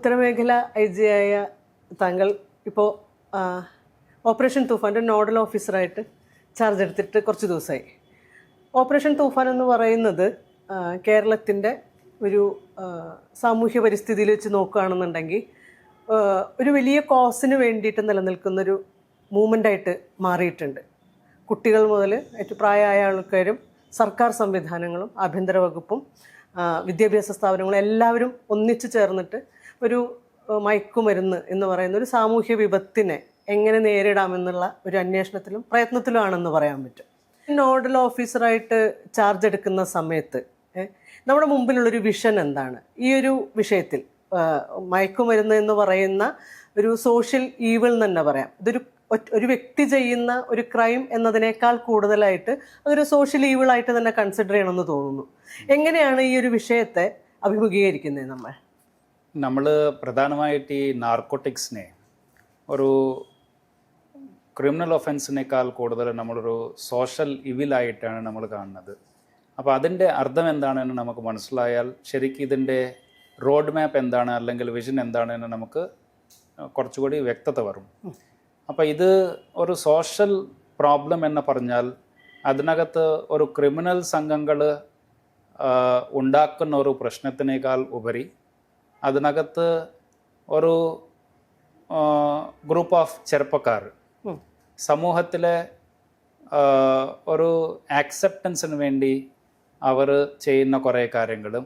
ഉത്തരമേഖല I G ആയ താങ്കൾ ഇപ്പോൾ ഓപ്പറേഷൻ തൂഫാൻ്റെ നോഡൽ ഓഫീസറായിട്ട് ചാർജ് എടുത്തിട്ട് കുറച്ച് ദിവസമായി. ഓപ്പറേഷൻ തൂഫാൻ എന്ന് പറയുന്നത് കേരളത്തിൻ്റെ ഒരു സാമൂഹ്യ പരിസ്ഥിതിയിൽ വെച്ച് നോക്കുകയാണെന്നുണ്ടെങ്കിൽ ഒരു വലിയ കോസിന് വേണ്ടിയിട്ട് നിലനിൽക്കുന്നൊരു മൂവ്മെൻ്റായിട്ട് മാറിയിട്ടുണ്ട്. കുട്ടികൾ മുതൽ ഏറ്റവും പ്രായമായ ആൾക്കാരും സർക്കാർ സംവിധാനങ്ങളും ആഭ്യന്തര വകുപ്പും വിദ്യാഭ്യാസ സ്ഥാപനങ്ങളും എല്ലാവരും ഒന്നിച്ചു ചേർന്നിട്ട് ഒരു മയക്കുമരുന്ന് എന്ന് പറയുന്ന ഒരു സാമൂഹ്യ വിപത്തിനെ എങ്ങനെ നേരിടാമെന്നുള്ള ഒരു അന്വേഷണത്തിലും പ്രയത്നത്തിലുമാണെന്ന് പറയാൻ പറ്റും. നോഡൽ ഓഫീസറായിട്ട് ചാർജ് എടുക്കുന്ന സമയത്ത് നമ്മുടെ മുമ്പിലുള്ളൊരു വിഷൻ എന്താണ് ഈ ഒരു വിഷയത്തിൽ? മയക്കുമരുന്ന് എന്ന് പറയുന്ന ഒരു സോഷ്യൽ ഈവിൾ എന്ന് തന്നെ പറയാം. ഒരു വ്യക്തി ചെയ്യുന്ന ഒരു ക്രൈം എന്നതിനേക്കാൾ കൂടുതലായിട്ട് അതൊരു സോഷ്യൽ ഈവിളായിട്ട് തന്നെ കൺസിഡർ ചെയ്യണമെന്ന് തോന്നുന്നു. എങ്ങനെയാണ് ഈ ഒരു വിഷയത്തെ അഭിമുഖീകരിക്കുന്നത്? നമ്മൾ പ്രധാനമായിട്ട് ഈ നാർക്കോട്ടിക്സിനെ ഒരു ക്രിമിനൽ ഒഫൻസിനേക്കാൾ കൂടുതൽ നമ്മളൊരു സോഷ്യൽ ഇവിലായിട്ടാണ് നമ്മൾ കാണുന്നത്. അപ്പോൾ അതിൻ്റെ അർത്ഥം എന്താണെന്ന് നമുക്ക് മനസ്സിലായാൽ ശരിക്കും ഇതിൻ്റെ റോഡ് മാപ്പ് എന്താണ് അല്ലെങ്കിൽ വിഷൻ എന്താണെന്ന് നമുക്ക് കുറച്ചുകൂടി വ്യക്തത വരും. അപ്പോൾ ഇത് ഒരു സോഷ്യൽ പ്രോബ്ലം എന്ന് പറഞ്ഞാൽ അതിനകത്ത് ഒരു ക്രിമിനൽ സംഘങ്ങൾ ഉണ്ടാക്കുന്ന ഒരു പ്രശ്നത്തിനേക്കാൾ ഉപരി അതിനകത്ത് ഒരു ഗ്രൂപ്പ് ഓഫ് ചെറുപ്പക്കാർ സമൂഹത്തിലെ ഒരു ആക്സെപ്റ്റൻസിന് വേണ്ടി അവർ ചെയ്യുന്ന കുറേ കാര്യങ്ങളും,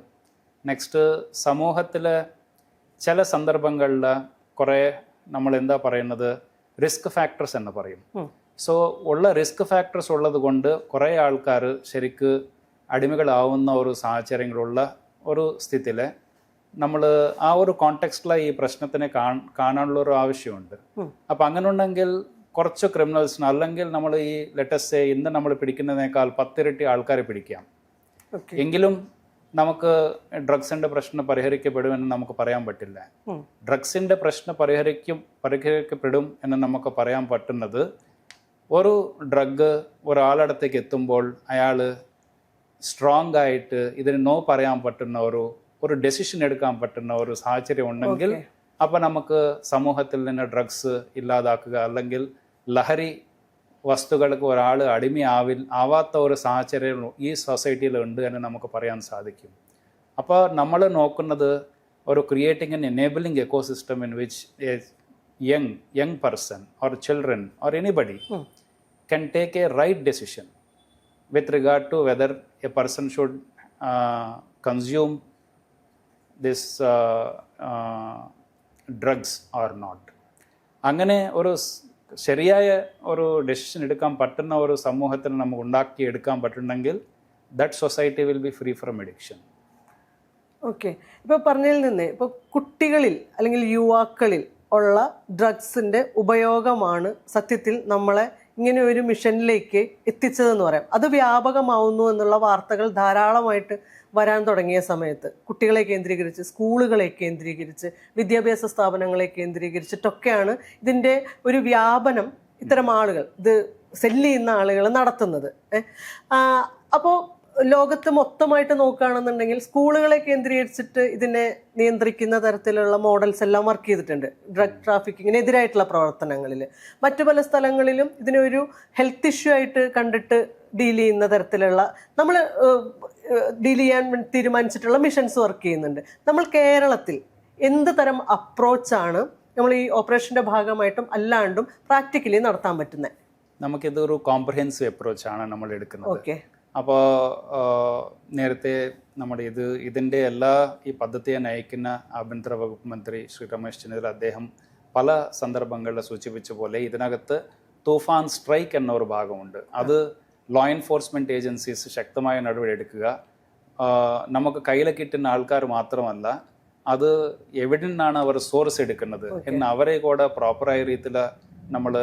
നെക്സ്റ്റ് സമൂഹത്തിലെ ചില സന്ദർഭങ്ങളിൽ കുറേ നമ്മൾ എന്താ പറയുന്നത് റിസ്ക് ഫാക്ടേഴ്സ് എന്ന് പറയും. സോ ഉള്ള റിസ്ക് ഫാക്ടേഴ്സ് ഉള്ളത് കൊണ്ട് കുറേ ആൾക്കാർ ശരിക്ക് അടിമകളാവുന്ന ഒരു സാഹചര്യങ്ങളുള്ള ഒരു സ്ഥിതിയിൽ നമ്മൾ ആ ഒരു കോണ്ടെക്സ്റ്റിലായി ഈ പ്രശ്നത്തിനെ കാണാനുള്ള ഒരു ആവശ്യമുണ്ട്. അപ്പം അങ്ങനെ ഉണ്ടെങ്കിൽ കുറച്ച് ക്രിമിനൽസിന് അല്ലെങ്കിൽ നമ്മൾ ഈ ലെറ്റസ് ഇന്ന് നമ്മൾ പിടിക്കുന്നതിനേക്കാൾ 10 ഇരട്ടി ആൾക്കാരെ പിടിക്കാം. എങ്കിലും നമുക്ക് ഡ്രഗ്സിൻ്റെ പ്രശ്നം പരിഹരിക്കപ്പെടുമെന്ന് നമുക്ക് പറയാൻ പറ്റില്ല. ഡ്രഗ്സിൻ്റെ പ്രശ്നം പരിഹരിക്കപ്പെടും എന്ന് നമുക്ക് പറയാൻ പറ്റുന്നത് ഒരു ഡ്രഗ് ഒരാളടുത്തേക്ക് എത്തുമ്പോൾ അയാൾ സ്ട്രോങ് ആയിട്ട് ഇതിന് നോ പറയാൻ പറ്റുന്ന ഒരു ഡെസിഷൻ എടുക്കാൻ പറ്റുന്ന ഒരു സാഹചര്യം ഉണ്ടെങ്കിൽ അപ്പം നമുക്ക് സമൂഹത്തിൽ നിന്ന് ഡ്രഗ്സ് ഇല്ലാതാക്കുക അല്ലെങ്കിൽ ലഹരി വസ്തുക്കൾക്ക് ഒരാൾ ആവാത്ത ഒരു സാഹചര്യം ഈ സൊസൈറ്റിയിൽ ഉണ്ട് എന്ന് നമുക്ക് പറയാൻ സാധിക്കും. അപ്പോൾ നമ്മൾ നോക്കുന്നത് ഒരു creating an enabling ecosystem in which A young person or children or anybody can take a right decision with regard to whether a person should consume this drugs or not. അങ്ങനെ ഒരു ശരിയായ ഒരു ഡെസിഷൻ എടുക്കാൻ പറ്റുന്ന ഒരു സമൂഹത്തിന് നമുക്ക് ഉണ്ടാക്കിയെടുക്കാൻ പറ്റുന്നെങ്കിൽ that society will be free from addiction. Okay, ഇപ്പോൾ പറഞ്ഞതിൽ നിന്ന് ഇപ്പോൾ കുട്ടികളിൽ അല്ലെങ്കിൽ യുവാക്കളിൽ ഉള്ള ഡ്രഗ്സിൻ്റെ ഉപയോഗമാണ് സത്യത്തിൽ നമ്മളെ ഇങ്ങനെ ഒരു മിഷനിലേക്ക് എത്തിച്ചതെന്ന് പറയാം. അത് വ്യാപകമാവുന്നു എന്നുള്ള വാർത്തകൾ ധാരാളമായിട്ട് വരാൻ തുടങ്ങിയ സമയത്ത് കുട്ടികളെ കേന്ദ്രീകരിച്ച്, സ്കൂളുകളെ കേന്ദ്രീകരിച്ച്, വിദ്യാഭ്യാസ സ്ഥാപനങ്ങളെ കേന്ദ്രീകരിച്ചിട്ടൊക്കെയാണ് ഇതിൻ്റെ ഒരു വ്യാപനം ഇത്തരം ആളുകൾ, ഇത് സെല്ല് ചെയ്യുന്ന ആളുകൾ നടത്തുന്നത്. അപ്പോൾ ലോകത്ത് മൊത്തമായിട്ട് നോക്കുകയാണെന്നുണ്ടെങ്കിൽ സ്കൂളുകളെ കേന്ദ്രീകരിച്ചിട്ട് ഇതിനെ നിയന്ത്രിക്കുന്ന തരത്തിലുള്ള മോഡൽസ് എല്ലാം വർക്ക് ചെയ്തിട്ടുണ്ട് ഡ്രഗ് ട്രാഫിക്കിങ്ങിനെതിരായിട്ടുള്ള പ്രവർത്തനങ്ങളിൽ. മറ്റു പല സ്ഥലങ്ങളിലും ഇതിനൊരു ഹെൽത്ത് ഇഷ്യൂ ആയിട്ട് കണ്ടിട്ട് ഡീൽ ചെയ്യുന്ന തരത്തിലുള്ള നമ്മൾ ഡീൽ ചെയ്യാൻ തീരുമാനിച്ചിട്ടുള്ള മിഷൻസ് വർക്ക് ചെയ്യുന്നുണ്ട്. നമ്മൾ കേരളത്തിൽ എന്ത് തരം അപ്രോച്ചാണ് നമ്മൾ ഈ ഓപ്പറേഷൻ്റെ ഭാഗമായിട്ടും അല്ലാണ്ടും പ്രാക്ടിക്കലി നടത്താൻ പറ്റുന്നത്? നമുക്കിതൊരു കോംപ്രഹെൻസീവ് അപ്രോച്ചാണ് നമ്മൾ എടുക്കുന്നത്. ഓക്കെ, അപ്പോൾ നേരത്തെ നമ്മുടെ ഇതിൻ്റെ ഈ പദ്ധതിയെ നയിക്കുന്ന ആഭ്യന്തര വകുപ്പ് മന്ത്രി ശ്രീ രമേശ് ചെന്നിത്തല അദ്ദേഹം പല സന്ദർഭങ്ങളിൽ സൂചിപ്പിച്ച പോലെ ഇതിനകത്ത് തൂഫാൻ സ്ട്രൈക്ക് എന്ന ഒരു ഭാഗമുണ്ട്. അത് ലോ എൻഫോഴ്സ്മെൻറ്റ് ഏജൻസീസ് ശക്തമായ നടപടിയെടുക്കുക. നമുക്ക് കയ്യിലേക്ക് കിട്ടുന്ന ആൾക്കാർ മാത്രമല്ല, അത് എവിടെ നിന്നാണ് അവർ സോഴ്സ് എടുക്കുന്നത് എന്ന് അവരെ കൂടെ പ്രോപ്പറായ രീതിയിൽ നമ്മൾ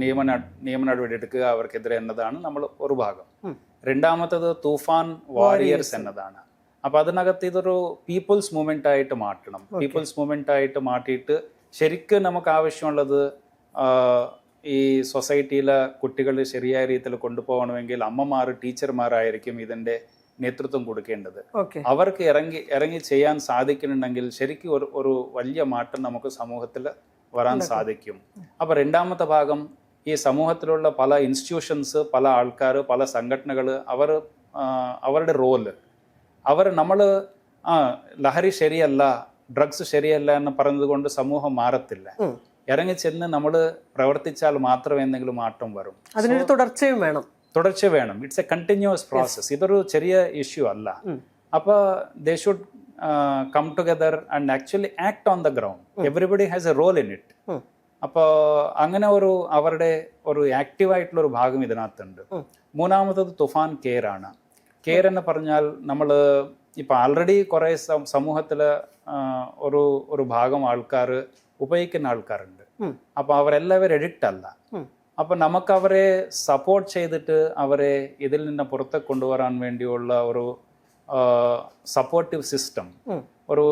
നിയമ നടപടി എടുക്കുക അവർക്കെതിരെ എന്നതാണ് നമ്മൾ ഒരു ഭാഗം. രണ്ടാമത്തത് തൂഫാൻ വാരിയേഴ്സ് എന്നതാണ്. അപ്പോൾ അതിനകത്ത് ഇതൊരു പീപ്പിൾസ് മൂവ്മെൻ്റ് ആയിട്ട് മാറ്റണം. പീപ്പിൾസ് മൂവ്മെൻ്റ് ആയിട്ട് മാറ്റിയിട്ട് ശരിക്കും നമുക്ക് ആവശ്യമുള്ളത് ഈ സൊസൈറ്റിയിലെ കുട്ടികൾ ശരിയായ രീതിയിൽ കൊണ്ടുപോകണമെങ്കിൽ അമ്മമാർ, ടീച്ചർമാരായിരിക്കും ഇതിൻ്റെ നേതൃത്വം കൊടുക്കേണ്ടത്. ഓക്കെ. അവർക്ക് ഇറങ്ങി ചെയ്യാൻ സാധിക്കുന്നുണ്ടെങ്കിൽ ശരിക്കും ഒരു വലിയ മാറ്റം നമുക്ക് സമൂഹത്തിൽ വരാൻ സാധിക്കും. അപ്പോൾ രണ്ടാമത്തെ ഭാഗം, ഈ സമൂഹത്തിലുള്ള പല ഇൻസ്റ്റിറ്റ്യൂഷൻസ്, പല ആൾക്കാർ, പല സംഘടനകൾ, അവരുടെ റോല്, നമ്മൾ ലഹരി ശരിയല്ല, ഡ്രഗ്സ് ശരിയല്ല എന്ന് പറഞ്ഞത് കൊണ്ട് സമൂഹം മാറത്തില്ല. ഇറങ്ങിച്ചെന്ന് നമ്മൾ പ്രവർത്തിച്ചാൽ മാത്രമേ എന്തെങ്കിലും മാറ്റം വരും. അതിനൊരു തുടർച്ച വേണം. It's a continuous process. ഇതൊരു ചെറിയ ഇഷ്യൂ അല്ല. അപ്പോൾ they should come together and actually act on the ground. Everybody has a role in it. അപ്പോൾ അങ്ങനെ അവരുടെ ഒരു ആക്റ്റീവായിട്ടുള്ള ഒരു ഭാഗം ഇതിനകത്തുണ്ട്. മൂന്നാമത്തത് തുഫാൻ കെയർ ആണ്. കെയർ എന്ന് പറഞ്ഞാൽ നമ്മൾ ഇപ്പം ആൾറെഡി കുറേ സമൂഹത്തിൽ ഒരു ഭാഗം ആൾക്കാർ ഉപയോഗിക്കുന്ന ആൾക്കാരുണ്ട്. അപ്പോൾ അവരെല്ലാവരും എഡിക്റ്റ് അല്ല. അപ്പം നമുക്ക് അവരെ സപ്പോർട്ട് ചെയ്തിട്ട് അവരെ ഇതിൽ നിന്ന് പുറത്തേക്ക് കൊണ്ടുവരാൻ വേണ്ടിയുള്ള ഒരു സപ്പോർട്ടീവ് സിസ്റ്റം, ഒരു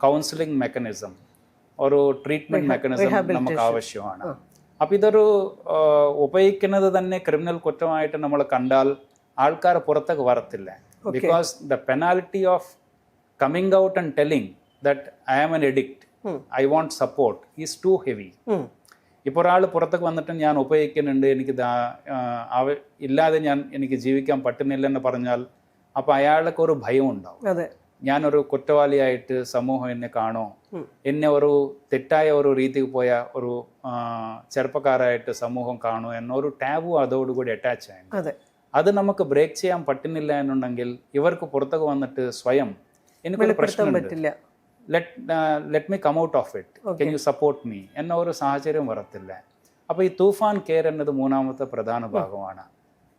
കൗൺസിലിംഗ് മെക്കാനിസം, ഒരു ട്രീറ്റ്മെന്റ് മെക്കാനിസം നമുക്ക് ആവശ്യമാണ്. അപ്പം ഇതൊരു ഉപയോഗിക്കുന്നത് തന്നെ ക്രിമിനൽ കുറ്റമായിട്ട് നമ്മൾ കണ്ടാൽ ആൾക്കാർ പുറത്തേക്ക് വരത്തില്ല. Because the penalty of coming out and telling that I am an addict, I want support is too heavy. ഇപ്പോൾ ഒരാൾ പുറത്തേക്ക് വന്നിട്ട് ഞാൻ ഉപയോഗിക്കുന്നുണ്ട്, എനിക്ക് ഇല്ലാതെ എനിക്ക് ജീവിക്കാൻ പറ്റുന്നില്ലെന്ന് പറഞ്ഞാൽ അപ്പോൾ അയാൾക്ക് ഒരു ഭയം ഉണ്ടാവും. ഞാനൊരു കുറ്റവാളിയായിട്ട് സമൂഹം എന്നെ കാണോ, എന്നെ ഒരു തെറ്റായ ഒരു രീതിക്ക് പോയ ഒരു ചെറുപ്പക്കാരായിട്ട് സമൂഹം കാണോ എന്നൊരു ടാബു അതോടുകൂടി അറ്റാച്ച് ആയി. അത് നമുക്ക് ബ്രേക്ക് ചെയ്യാൻ പറ്റുന്നില്ല എന്നുണ്ടെങ്കിൽ ഇവർക്ക് പുറത്തേക്ക് വന്നിട്ട് സ്വയം എനിക്കൊരു പ്രശ്നമുണ്ട്, let me come out of it, can you support me എന്ന ഒരു സാഹചര്യം വരത്തില്ല. അപ്പോൾ ഈ തൂഫാൻ കെയർ എന്നത് മൂന്നാമത്തെ പ്രധാന ഭാഗമാണ്.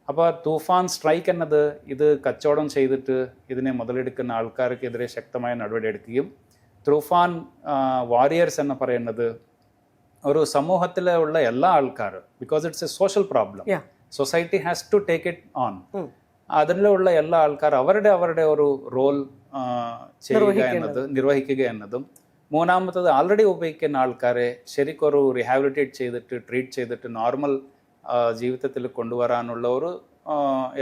അപ്പോൾ തൂഫാൻ സ്ട്രൈക്ക് എന്നത് ഇത് കച്ചവടം ചെയ്തിട്ട് ഇതിനെ മുതലെടുക്കുന്ന ആൾക്കാർക്കെതിരെ ശക്തമായ നടപടിയെടുക്കുകയും, തൂഫാൻ വാരിയേഴ്സ് എന്ന് പറയുന്നത് ഒരു സമൂഹത്തിലുള്ള എല്ലാ ആൾക്കാരും, because it's a social problem, society has to take it on. അതിലുള്ള എല്ലാ ആൾക്കാരും അവരുടെ ഒരു റോൾ നിർവഹിക്കുക എന്നതും, മൂന്നാമത്തത് ആൾറെഡി ഉപയോഗിക്കുന്ന ആൾക്കാരെ ശരിക്കൊരു റീഹാബിലിറ്റേറ്റ് ചെയ്തിട്ട് ട്രീറ്റ് ചെയ്തിട്ട് നോർമൽ ജീവിതത്തിൽ കൊണ്ടുവരാനുള്ള ഒരു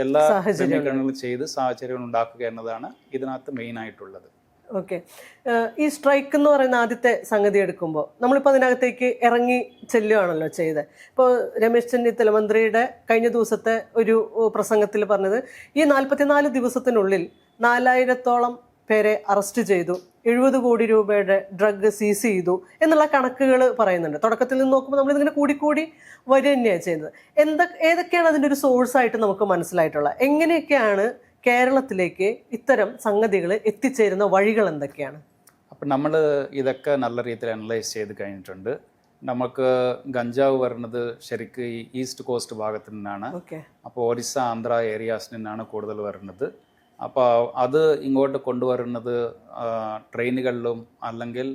എല്ലാ ക്രമീകരണങ്ങളും ചെയ്ത് സാഹചര്യങ്ങൾ ഉണ്ടാക്കുക എന്നതാണ് ഇതിനകത്ത് മെയിൻ ആയിട്ടുള്ളത്. ഓക്കെ. ഈ സ്ട്രൈക്ക് എന്ന് പറയുന്ന ആദ്യത്തെ സംഗതി എടുക്കുമ്പോൾ നമ്മളിപ്പോൾ അതിനകത്തേക്ക് ഇറങ്ങി ചെല്ലുകയാണല്ലോ ചെയ്തത്. ഇപ്പോൾ രമേശ് ചെന്നിത്തല മന്ത്രിയുടെ കഴിഞ്ഞ ദിവസത്തെ ഒരു പ്രസംഗത്തിൽ പറഞ്ഞത് ഈ 44 ദിവസത്തിനുള്ളിൽ 4000-ഓളം പേരെ അറസ്റ്റ് ചെയ്തു, 70 കോടി രൂപയുടെ ഡ്രഗ് സീസ് ചെയ്തു എന്നുള്ള കണക്കുകൾ പറയുന്നുണ്ട്. തുടക്കത്തിൽ നിന്ന് നോക്കുമ്പോൾ നമ്മളിതിങ്ങനെ കൂടിക്കൂടി വരിക തന്നെയാണ് ചെയ്യുന്നത്. ഏതൊക്കെയാണ് അതിൻ്റെ ഒരു സോഴ്സായിട്ട് നമുക്ക് മനസ്സിലായിട്ടുള്ളത്? എങ്ങനെയൊക്കെയാണ് കേരളത്തിലേക്ക് ഇത്തരം സംഗതികൾ എത്തിച്ചേരുന്ന വഴികൾ എന്തൊക്കെയാണ്? അപ്പം നമ്മൾ ഇതൊക്കെ നല്ല രീതിയിൽ അനലൈസ് ചെയ്ത് കഴിഞ്ഞിട്ടുണ്ട്. നമുക്ക് ഗഞ്ചാവ് വരുന്നത് ശരിക്കും ഈ ഈസ്റ്റ് കോസ്റ്റ് ഭാഗത്തു നിന്നാണ്. അപ്പോൾ ഒറീസ, ആന്ധ്ര ഏരിയാസിൽ നിന്നാണ് കൂടുതൽ വരുന്നത്. അപ്പോൾ അത് ഇങ്ങോട്ട് കൊണ്ടുവരുന്നത് ട്രെയിനുകളിലും അല്ലെങ്കിൽ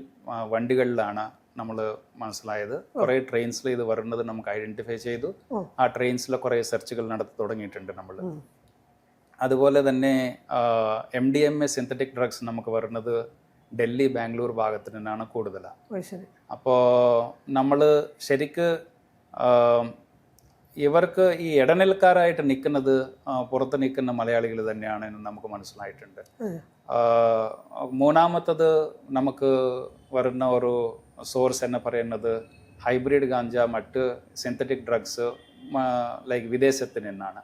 വണ്ടികളിലാണ് നമ്മൾ മനസ്സിലായത്. കുറേ ട്രെയിൻസിൽ ഇത് വരുന്നത് നമുക്ക് ഐഡൻറ്റിഫൈ ചെയ്തു. ആ ട്രെയിൻസിൽ കുറേ സെർച്ചുകൾ നടത്തി തുടങ്ങിയിട്ടുണ്ട് നമ്മൾ. അതുപോലെ തന്നെ MDMA സിന്തറ്റിക് ഡ്രഗ്സ് നമുക്ക് വരുന്നത് ഡൽഹി, ബാംഗ്ലൂർ ഭാഗത്ത് നിന്നാണ് കൂടുതലാണ്. അപ്പോൾ നമ്മൾ ശരിക്ക് ഇവർക്ക് ഈ ഇടനിലക്കാരായിട്ട് നിൽക്കുന്നത് പുറത്ത് നിൽക്കുന്ന മലയാളികൾ തന്നെയാണ് എന്ന് നമുക്ക് മനസ്സിലായിട്ടുണ്ട്. മൂന്നാമത്തത് നമുക്ക് വരുന്ന ഒരു സോഴ്സ് എന്ന് പറയുന്നത് ഹൈബ്രിഡ് ഗാഞ്ച, മറ്റ് സിന്തറ്റിക് ഡ്രഗ്സ് ലൈക്ക് വിദേശത്ത് നിന്നാണ്.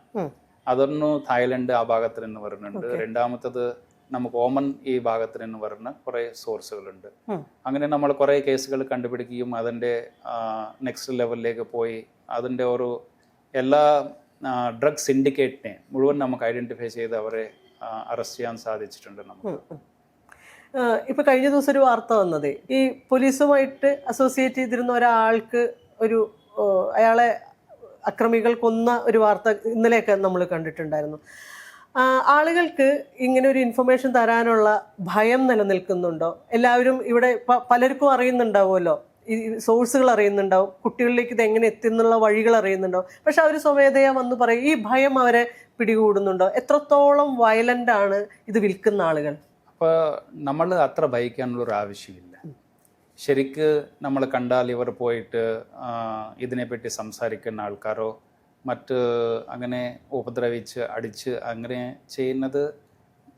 അതൊന്നും തായ്ലൻഡ് ആ ഭാഗത്ത് നിന്ന് വരുന്നുണ്ട്. രണ്ടാമത്തത് നമുക്ക് ഓമൻ ഈ ഭാഗത്ത് നിന്ന് വരുന്ന കുറേ സോഴ്സുകളുണ്ട്. അങ്ങനെ നമ്മൾ കുറേ കേസുകൾ കണ്ടുപിടിക്കുകയും അതിൻ്റെ നെക്സ്റ്റ് ലെവലിലേക്ക് പോയി അതിൻ്റെ ഒരു എല്ലാ ഡ്രഗ് സിൻഡിക്കേറ്റിനെ മുഴുവൻ നമുക്ക് ഐഡൻറ്റിഫൈ ചെയ്ത് അവരെ അറസ്റ്റ് ചെയ്യാൻ സാധിച്ചിട്ടുണ്ട് നമുക്ക്. ഇപ്പൊ കഴിഞ്ഞ ദിവസം ഒരു വാർത്ത വന്നത് ഈ പോലീസുമായിട്ട് അസോസിയേറ്റ് ചെയ്തിരുന്ന ഒരാൾക്ക് അയാളെ അക്രമികൾ കൊന്ന ഒരു വാർത്ത ഇന്നലെയൊക്കെ നമ്മൾ കണ്ടിട്ടുണ്ടായിരുന്നു. ആളുകൾക്ക് ഇങ്ങനെ ഒരു ഇൻഫർമേഷൻ തരാനുള്ള ഭയം നിലനിൽക്കുന്നുണ്ടോ? എല്ലാവരും ഇവിടെ പലർക്കും അറിയുന്നുണ്ടാവുമല്ലോ, ഈ സോഴ്സുകൾ അറിയുന്നുണ്ടാവും, കുട്ടികളിലേക്ക് ഇത് എങ്ങനെ എത്തുന്നുള്ള വഴികൾ അറിയുന്നുണ്ടാവും. പക്ഷെ അവർ സ്വമേധയാ വന്ന് പറയും. ഈ ഭയം അവരെ പിടികൂടുന്നുണ്ടോ? എത്രത്തോളം വയലന്റ് ആണ് ഇത് വിൽക്കുന്ന ആളുകൾ? അപ്പോൾ നമ്മൾ അത്ര ഭയക്കാനുള്ളൊരു ആവശ്യമില്ല. ശരിക്ക് നമ്മൾ കണ്ടാൽ ഇവർ പോയിട്ട് ഇതിനെപ്പറ്റി സംസാരിക്കുന്ന ആൾക്കാരോ മറ്റ് അങ്ങനെ ഉപദ്രവിച്ച് അടിച്ച് അങ്ങനെ ചെയ്യുന്നത്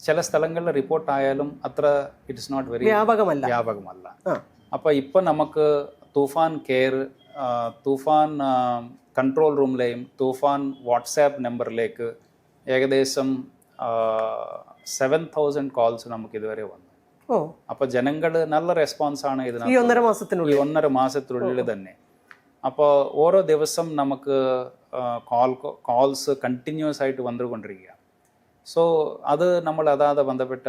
ചില സ്ഥലങ്ങളിൽ റിപ്പോർട്ടായാലും അത്ര ഇറ്റ്സ് നോട്ട് വെരി വ്യാപകമല്ല. അപ്പോൾ ഇപ്പോൾ നമുക്ക് തൂഫാൻ കെയർ, തൂഫാൻ കൺട്രോൾ റൂമിലെയും തൂഫാൻ വാട്സാപ്പ് നമ്പറിലേക്ക് ഏകദേശം 7,000 കോൾസ് നമുക്ക് ഇതുവരെ വന്നു. അപ്പോൾ ജനങ്ങൾ നല്ല റെസ്പോൺസാണ് ഇതിനകത്ത് ഈ 1.5 മാസത്തിനുള്ളിൽ തന്നെ. അപ്പോൾ ഓരോ ദിവസം നമുക്ക് കോൾസ് കണ്ടിന്യൂസ് ആയിട്ട് വന്നുകൊണ്ടിരിക്കുക. സോ അത് നമ്മൾ അതാത് ബന്ധപ്പെട്ട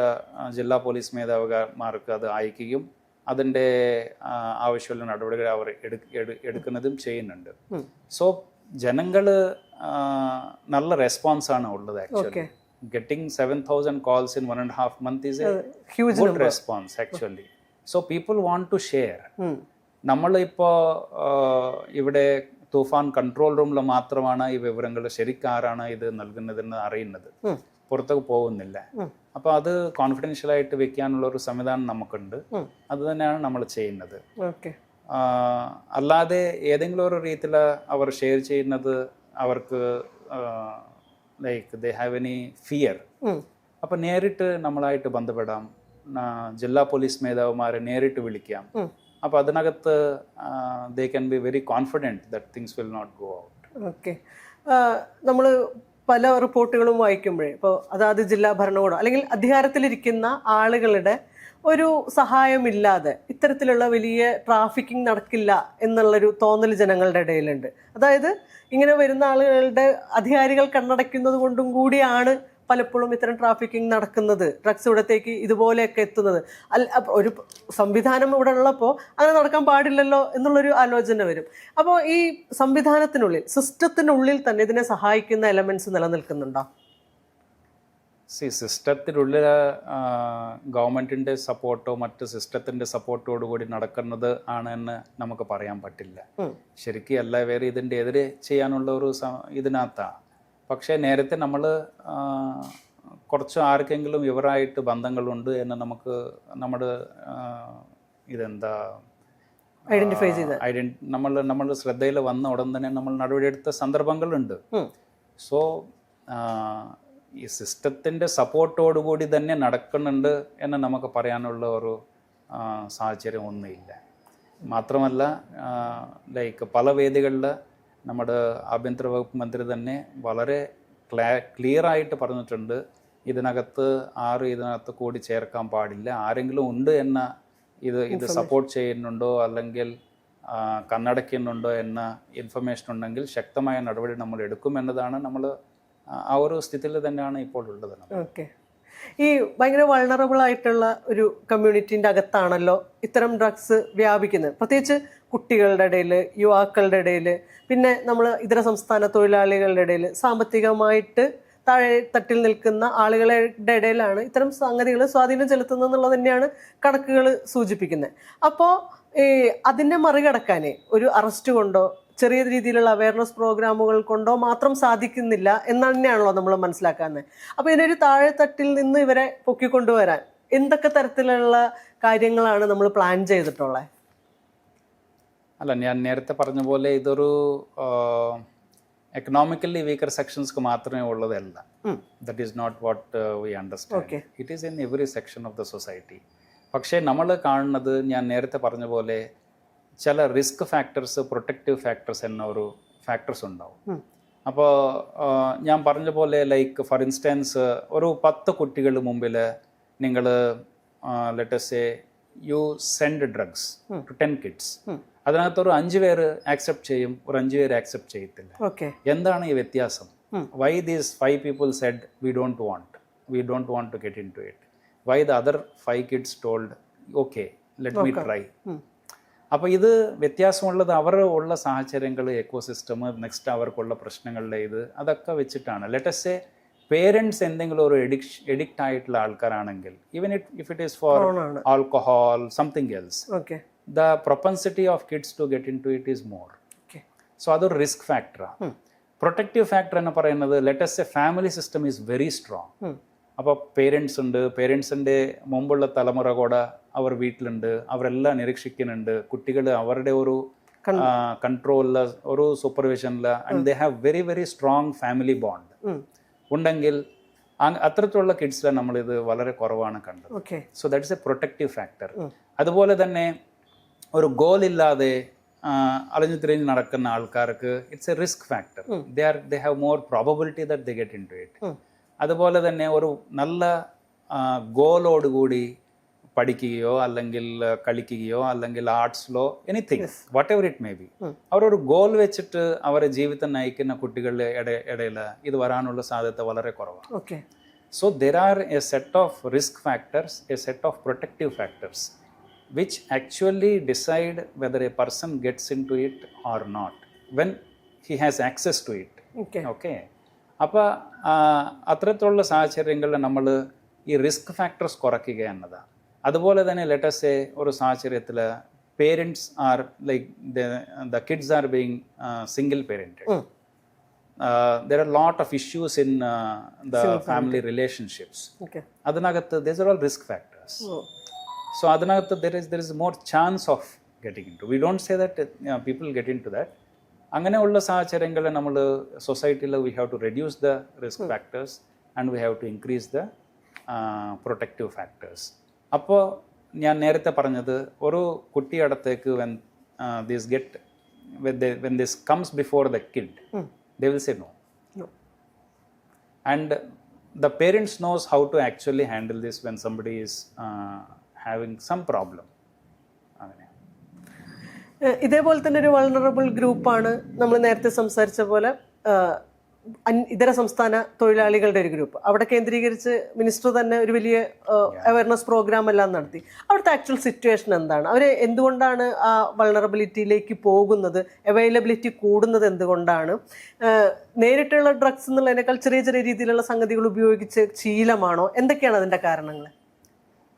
ജില്ലാ പോലീസ് മേധാവിമാർക്ക് അത് അയക്കുകയും അതിൻ്റെ ആവശ്യമുള്ള നടപടികൾ അവർ എടുക്കുന്നതും ചെയ്യുന്നുണ്ട്. സോ ജനങ്ങൾ നല്ല റെസ്പോൺസാണ് ഉള്ളത്. Actually getting 7,000 calls in 1.5 months is a huge good response actually. So people want to share. നമ്മളിപ്പോൾ ഇവിടെ തൂഫാൻ കൺട്രോൾ റൂമിൽ മാത്രമാണ് ഈ വിവരങ്ങൾ ശരിക്കാരാണ് ഇത് നൽകുന്നതെന്ന് അറിയുന്നത്, പുറത്തേക്ക് പോകുന്നില്ല. അപ്പോൾ അത് കോൺഫിഡൻഷ്യലായിട്ട് വെക്കാനുള്ള ഒരു സംവിധാനം നമുക്കുണ്ട്. അത് തന്നെയാണ് നമ്മൾ ചെയ്യുന്നത്. അല്ലാതെ ഏതെങ്കിലും ഒരു രീതിയിൽ അവർ ഷെയർ ചെയ്യുന്നത് അവർക്ക് like they have any fear, അപ്പോൾ നേരിട്ട് നമ്മളായിട്ട് ബന്ധപ്പെടാം. ജില്ലാ പോലീസ് മേധാവിമാരെ നേരിട്ട് വിളിക്കാം. അപ്പോൾ അതിനകത്ത് they can be very confident that things will not go out. Okay. നമ്മൾ പല റിപ്പോർട്ടുകളും വായിക്കുമ്പോഴേ ഇപ്പോൾ അതാത് ജില്ലാ ഭരണകൂടം അല്ലെങ്കിൽ അധികാരത്തിലിരിക്കുന്ന ആളുകളുടെ ഒരു സഹായമില്ലാതെ ഇത്തരത്തിലുള്ള വലിയ ട്രാഫിക്കിംഗ് നടക്കില്ല എന്നുള്ളൊരു തോന്നൽ ജനങ്ങളുടെ ഇടയിലുണ്ട്. അതായത് ഇങ്ങനെ വരുന്ന ആളുകളുടെ അധികാരികൾ കണ്ണടയ്ക്കുന്നത് കൊണ്ടും കൂടിയാണ് പലപ്പോഴും ഇത്തരം ട്രാഫിക്കിംഗ് നടക്കുന്നത്, ഡ്രഗ്സ് ഇവിടത്തേക്ക് ഇതുപോലെയൊക്കെ എത്തുന്നത്. ഒരു സംവിധാനം ഇവിടെ ഉള്ളപ്പോൾ അങ്ങനെ നടക്കാൻ പാടില്ലല്ലോ എന്നുള്ളൊരു ആലോചന വരും. അപ്പോൾ ഈ സംവിധാനത്തിനുള്ളിൽ, സിസ്റ്റത്തിനുള്ളിൽ തന്നെ ഇതിനെ സഹായിക്കുന്ന എലമെന്റ്സ് നിലനിൽക്കുന്നുണ്ടോ? സിസ്റ്റത്തിനുള്ളിൽ ഗവൺമെൻറ്റിൻ്റെ സപ്പോർട്ടോ മറ്റ് സിസ്റ്റത്തിൻ്റെ സപ്പോർട്ടോടു കൂടി നടക്കുന്നത് ആണെന്ന് നമുക്ക് പറയാൻ പറ്റില്ല. ശരിക്കും എല്ലാവരും ഇതിൻ്റെ എതിരെ ചെയ്യാനുള്ള ഒരു ഇതിനകത്താണ്. പക്ഷേ നേരത്തെ നമ്മൾ കുറച്ച് ആർക്കെങ്കിലും ഇവരായിട്ട് ബന്ധങ്ങളുണ്ട് എന്ന് നമുക്ക് നമ്മുടെ ഇതെന്താ ഐഡന്റിഫൈ ചെയ്ത് നമ്മൾ ശ്രദ്ധയിൽ വന്ന ഉടൻ തന്നെ നമ്മൾ നടപടിയെടുത്ത സന്ദർഭങ്ങളുണ്ട്. സോ ഈ സിസ്റ്റത്തിൻ്റെ സപ്പോർട്ടോടുകൂടി തന്നെ നടക്കുന്നുണ്ട് എന്ന് നമുക്ക് പറയാനുള്ള ഒരു സാഹചര്യം ഒന്നുമില്ല. മാത്രമല്ല ലൈക്ക് പല വേദികളിൽ നമ്മുടെ ആഭ്യന്തര വകുപ്പ് മന്ത്രി തന്നെ വളരെ ക്ലിയറായിട്ട് പറഞ്ഞിട്ടുണ്ട്, ഇതിനകത്ത് കൂടി ചേർക്കാൻ പാടില്ല. ആരെങ്കിലും ഉണ്ട് എന്ന ഇത് സപ്പോർട്ട് ചെയ്യുന്നുണ്ടോ അല്ലെങ്കിൽ കണ്ണടയ്ക്കുന്നുണ്ടോ എന്ന ഇൻഫർമേഷൻ ഉണ്ടെങ്കിൽ ശക്തമായ നടപടി നമ്മൾ എടുക്കുമെന്നതാണ് നമ്മൾ ആ ഒരു സ്ഥിതിയിൽ തന്നെയാണ് ഇപ്പോൾ ഉള്ളത്. ഓക്കെ. ഈ ഭയങ്കര വൾണറബിൾ ആയിട്ടുള്ള ഒരു കമ്മ്യൂണിറ്റീൻ്റെ അകത്താണല്ലോ ഇത്തരം ഡ്രഗ്സ് വ്യാപിക്കുന്നത്, പ്രത്യേകിച്ച് കുട്ടികളുടെ ഇടയിൽ, യുവാക്കളുടെ ഇടയിൽ, പിന്നെ നമ്മൾ ഇതര സംസ്ഥാന തൊഴിലാളികളുടെ ഇടയിൽ, സാമ്പത്തികമായിട്ട് താഴെ തട്ടിൽ നിൽക്കുന്ന ആളുകളുടെ ഇടയിലാണ് ഇത്തരം സംഗതികൾ സ്വാധീനം ചെലുത്തുന്നത് എന്നുള്ളത് തന്നെയാണ് കണക്കുകൾ സൂചിപ്പിക്കുന്നത്. അപ്പോൾ അതിനെ മറികടക്കാനേ ഒരു അറസ്റ്റ് കൊണ്ടോ ചെറിയ രീതിയിലുള്ള അവയർനെസ് പ്രോഗ്രാമുകൾ കൊണ്ടോ മാത്രം സാധിക്കുന്നില്ല എന്ന് തന്നെയാണല്ലോ നമ്മൾ മനസ്സിലാക്കുന്നത്. അപ്പോൾ ഇതിനൊരു താഴെത്തട്ടിൽ നിന്ന് ഇവരെ പൊക്കിക്കൊണ്ടുവരാൻ എന്തൊക്കെ തരത്തിലുള്ള കാര്യങ്ങളാണ് നമ്മൾ പ്ലാൻ ചെയ്തിട്ടുള്ളത്? അല്ല, ഞാൻ നേരത്തെ പറഞ്ഞ പോലെ ഇതൊരു എക്കണോമിക്കലി വീക്കർ സെക്ഷൻസ്ക്ക് മാത്രമേ ഉള്ളതല്ല. That is not what we understand. It is in every section of the society. പക്ഷേ നമ്മൾ കാണുന്നത് ഞാൻ നേരത്തെ പറഞ്ഞ പോലെ ചില റിസ്ക് ഫാക്ടേഴ്സ്, പ്രൊട്ടക്റ്റീവ് ഫാക്ടേഴ്സ് എന്ന ഒരു ഫാക്ടേഴ്സ് ഉണ്ടാവും. അപ്പോൾ ഞാൻ പറഞ്ഞ പോലെ ലൈക്ക് ഫോർ ഇൻസ്റ്റൻസ് ഒരു 10 കുട്ടികൾ മുമ്പിൽ നിങ്ങൾ let's say you send drugs to 10 kids. അതിനകത്തൊരു 5 പേര് ആക്സെപ്റ്റ് ചെയ്യും, ഒരു 5 പേര് ആക്സെപ്റ്റ് ചെയ്യത്തില്ല. എന്താണ് ഈ വ്യത്യാസം? Y these 5 people said we don't want to get into it? Why the other 5 kids told okay let me try? അപ്പോൾ ഇത് വ്യത്യാസമുള്ളത് അവർ ഉള്ള സാഹചര്യങ്ങൾ, എക്കോസിസ്റ്റം, നെക്സ്റ്റ് അവർക്കുള്ള പ്രശ്നങ്ങളുടെ അതൊക്കെ വെച്ചിട്ടാണ്. ലെറ്റസ് സേ പേരൻസ് എന്തെങ്കിലും ഒരു എഡിക്റ്റ് ആയിട്ടുള്ള ആൾക്കാരാണെങ്കിൽ, even if it is for alcohol something else, the propensity of kids to get into it is more. So അതൊരു റിസ്ക് ഫാക്ടറാണ്. പ്രൊട്ടക്റ്റീവ് ഫാക്ടർ എന്ന് പറയുന്നത് let's say family system is very strong. അപ്പോൾ parents ഉണ്ട്, പേരൻസിൻ്റെ മുമ്പുള്ള തലമുറ കൂടെ അവർ വീട്ടിലുണ്ട്, അവരെല്ലാം നിരീക്ഷിക്കുന്നുണ്ട്. കുട്ടികൾ അവരുടെ ഒരു കൺട്രോളിൽ ഒരു സൂപ്പർവിഷനിൽ and they have very very strong family bond ഉണ്ടെങ്കിൽ അത്തരത്തിലുള്ള കിഡ്സിൽ നമ്മളിത് വളരെ കുറവാണ് കണ്ടത്. So that is a protective factor. അതുപോലെ തന്നെ ഒരു ഗോൾ ഇല്ലാതെ അലഞ്ഞു തിരിഞ്ഞ് നടക്കുന്ന ആൾക്കാർക്ക് it's a risk factor. They have more probability that they get into it. അതുപോലെ തന്നെ ഒരു നല്ല ഗോളോടുകൂടി പഠിക്കുകയോ അല്ലെങ്കിൽ കളിക്കുകയോ അല്ലെങ്കിൽ ആർട്സിലോ anything whatever it may be, അവരൊരു ഗോൾ വെച്ചിട്ട് അവരെ ജീവിതം നയിക്കുന്ന കുട്ടികളുടെ ഇടയിൽ ഇത് വരാനുള്ള സാധ്യത വളരെ കുറവാണ്. So there are A set of risk factors, A set of protective factors which actually decide whether a person gets into it or not when he has access to it. Okay. അപ്പോൾ അത്തരത്തിലുള്ള സാഹചര്യങ്ങളിൽ നമ്മൾ ഈ risk factors കുറയ്ക്കുക എന്നതാണ്. അതുപോലെ തന്നെ let's say ഒരു സാഹചര്യത്തിൽ parents are like the kids are being single parented, there are lot of issues in the family relationships. അതിനകത്ത് these are all risk factors. So അതിനകത്ത് there is more chance of getting into. We don't say that people get into that. അങ്ങനെയുള്ള സാഹചര്യങ്ങളിൽ നമ്മൾ സൊസൈറ്റിയിൽ we have to reduce the risk factors and we have to increase the protective factors. അപ്പോൾ ഞാൻ നേരത്തെ പറഞ്ഞത് ഒരു കുട്ടിയടുത്തേക്ക് when this comes before the kid, they will say no. And the parents knows how to actually handle this when somebody is having some problem. ഇതേപോലെ തന്നെ ഒരു vulnerable ഗ്രൂപ്പാണ് നമ്മൾ നേരത്തെ സംസാരിച്ച പോലെ ഇതര സംസ്ഥാന തൊഴിലാളികളുടെ ഒരു ഗ്രൂപ്പ്. അവിടെ കേന്ദ്രീകരിച്ച് മിനിസ്റ്റർ തന്നെ ഒരു വലിയ അവയർനെസ് പ്രോഗ്രാം എല്ലാം നടത്തി. അവിടുത്തെ ആക്ച്വൽ സിറ്റുവേഷൻ എന്താണ്? അവർ എന്തുകൊണ്ടാണ് ആ വൾണറബിലിറ്റിയിലേക്ക് പോകുന്നത്? അവൈലബിലിറ്റി കൂടുന്നത് എന്തുകൊണ്ടാണ്? നേരിട്ടുള്ള ഡ്രഗ്സ് എന്നുള്ളതിനേക്കാൾ ചെറിയ ചെറിയ രീതിയിലുള്ള സംഗതികൾ ഉപയോഗിച്ച് ശീലമാണോ? എന്തൊക്കെയാണ് അതിൻ്റെ കാരണങ്ങൾ?